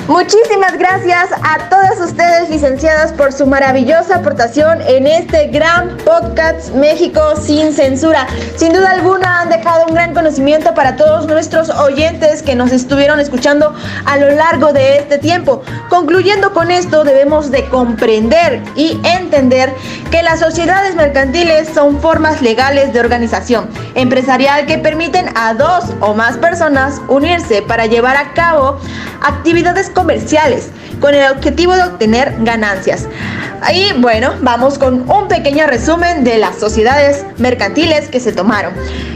Muchísimas gracias a todas ustedes, licenciadas, por su maravillosa aportación en este gran podcast México sin censura. Sin duda alguna han dejado un gran conocimiento para todos nuestros oyentes que nos estuvieron escuchando a lo largo de este tiempo. Concluyendo con esto, debemos de comprender y entender que las sociedades mercantiles son formas legales de organización empresarial que permiten a dos o más personas unirse para llevar a cabo actividades comerciales con el objetivo de obtener ganancias. Ahí, bueno, vamos con un pequeño resumen de las sociedades mercantiles que se tomaron.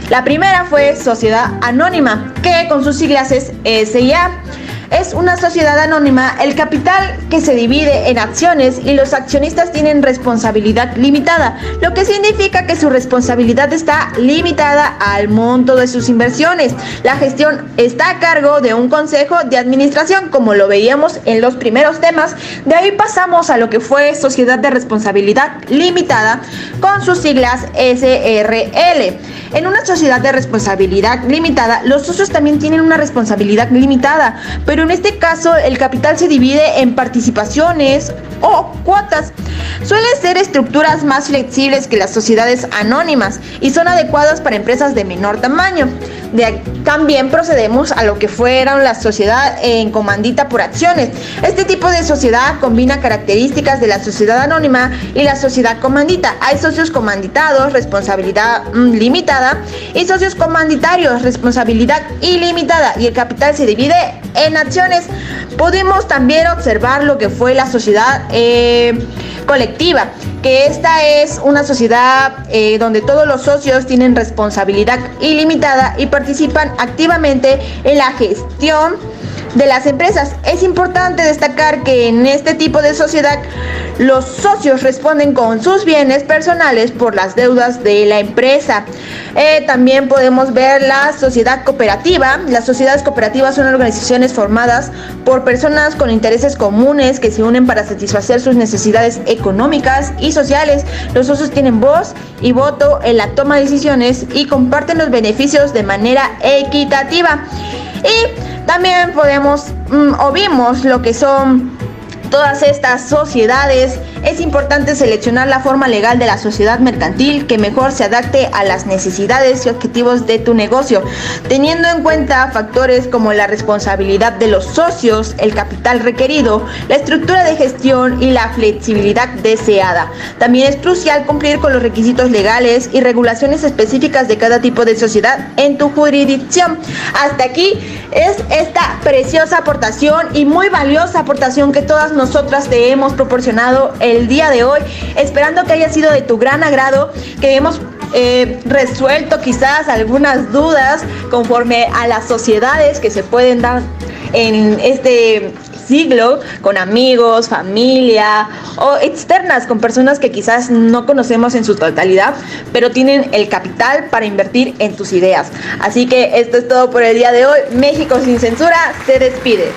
La primera fue Sociedad Anónima, que con sus siglas es SIA. Es una sociedad anónima, el capital que se divide en acciones y los accionistas tienen responsabilidad limitada, lo que significa que su responsabilidad está limitada al monto de sus inversiones. La gestión está a cargo de un consejo de administración, como lo veíamos en los primeros temas. De ahí pasamos a lo que fue Sociedad de Responsabilidad Limitada, con sus siglas SRL. En una sociedad de responsabilidad limitada, los socios también tienen una responsabilidad limitada, pero en este caso el capital se divide en participaciones o cuotas. Suelen ser estructuras más flexibles que las sociedades anónimas y son adecuadas para empresas de menor tamaño. También procedemos a lo que fueron la sociedad en comandita por acciones. Este tipo de sociedad combina características de la sociedad anónima y la sociedad comandita. Hay socios comanditados, responsabilidad limitada, y socios comanditarios, responsabilidad ilimitada, y el capital se divide en acciones. Pudimos también observar lo que fue la sociedad colectiva, que esta es una sociedad donde todos los socios tienen responsabilidad ilimitada y participan activamente en la gestión de las empresas. Es importante destacar que en este tipo de sociedad los socios responden con sus bienes personales por las deudas de la empresa. También podemos ver la sociedad cooperativa. Las sociedades cooperativas son organizaciones formadas por personas con intereses comunes que se unen para satisfacer sus necesidades económicas y sociales. Los socios tienen voz y voto en la toma de decisiones y comparten los beneficios de manera equitativa. Y también podemos o vimos lo que son todas estas sociedades, es importante seleccionar la forma legal de la sociedad mercantil que mejor se adapte a las necesidades y objetivos de tu negocio, teniendo en cuenta factores como la responsabilidad de los socios, el capital requerido, la estructura de gestión y la flexibilidad deseada. También es crucial cumplir con los requisitos legales y regulaciones específicas de cada tipo de sociedad en tu jurisdicción. Hasta aquí es esta preciosa aportación y muy valiosa aportación que todas nosotras te hemos proporcionado el día de hoy, esperando que haya sido de tu gran agrado, que hemos resuelto quizás algunas dudas conforme a las sociedades que se pueden dar en este siglo, con amigos, familia o externas, con personas que quizás no conocemos en su totalidad, pero tienen el capital para invertir en tus ideas. Así que esto es todo por el día de hoy. México sin censura se despide.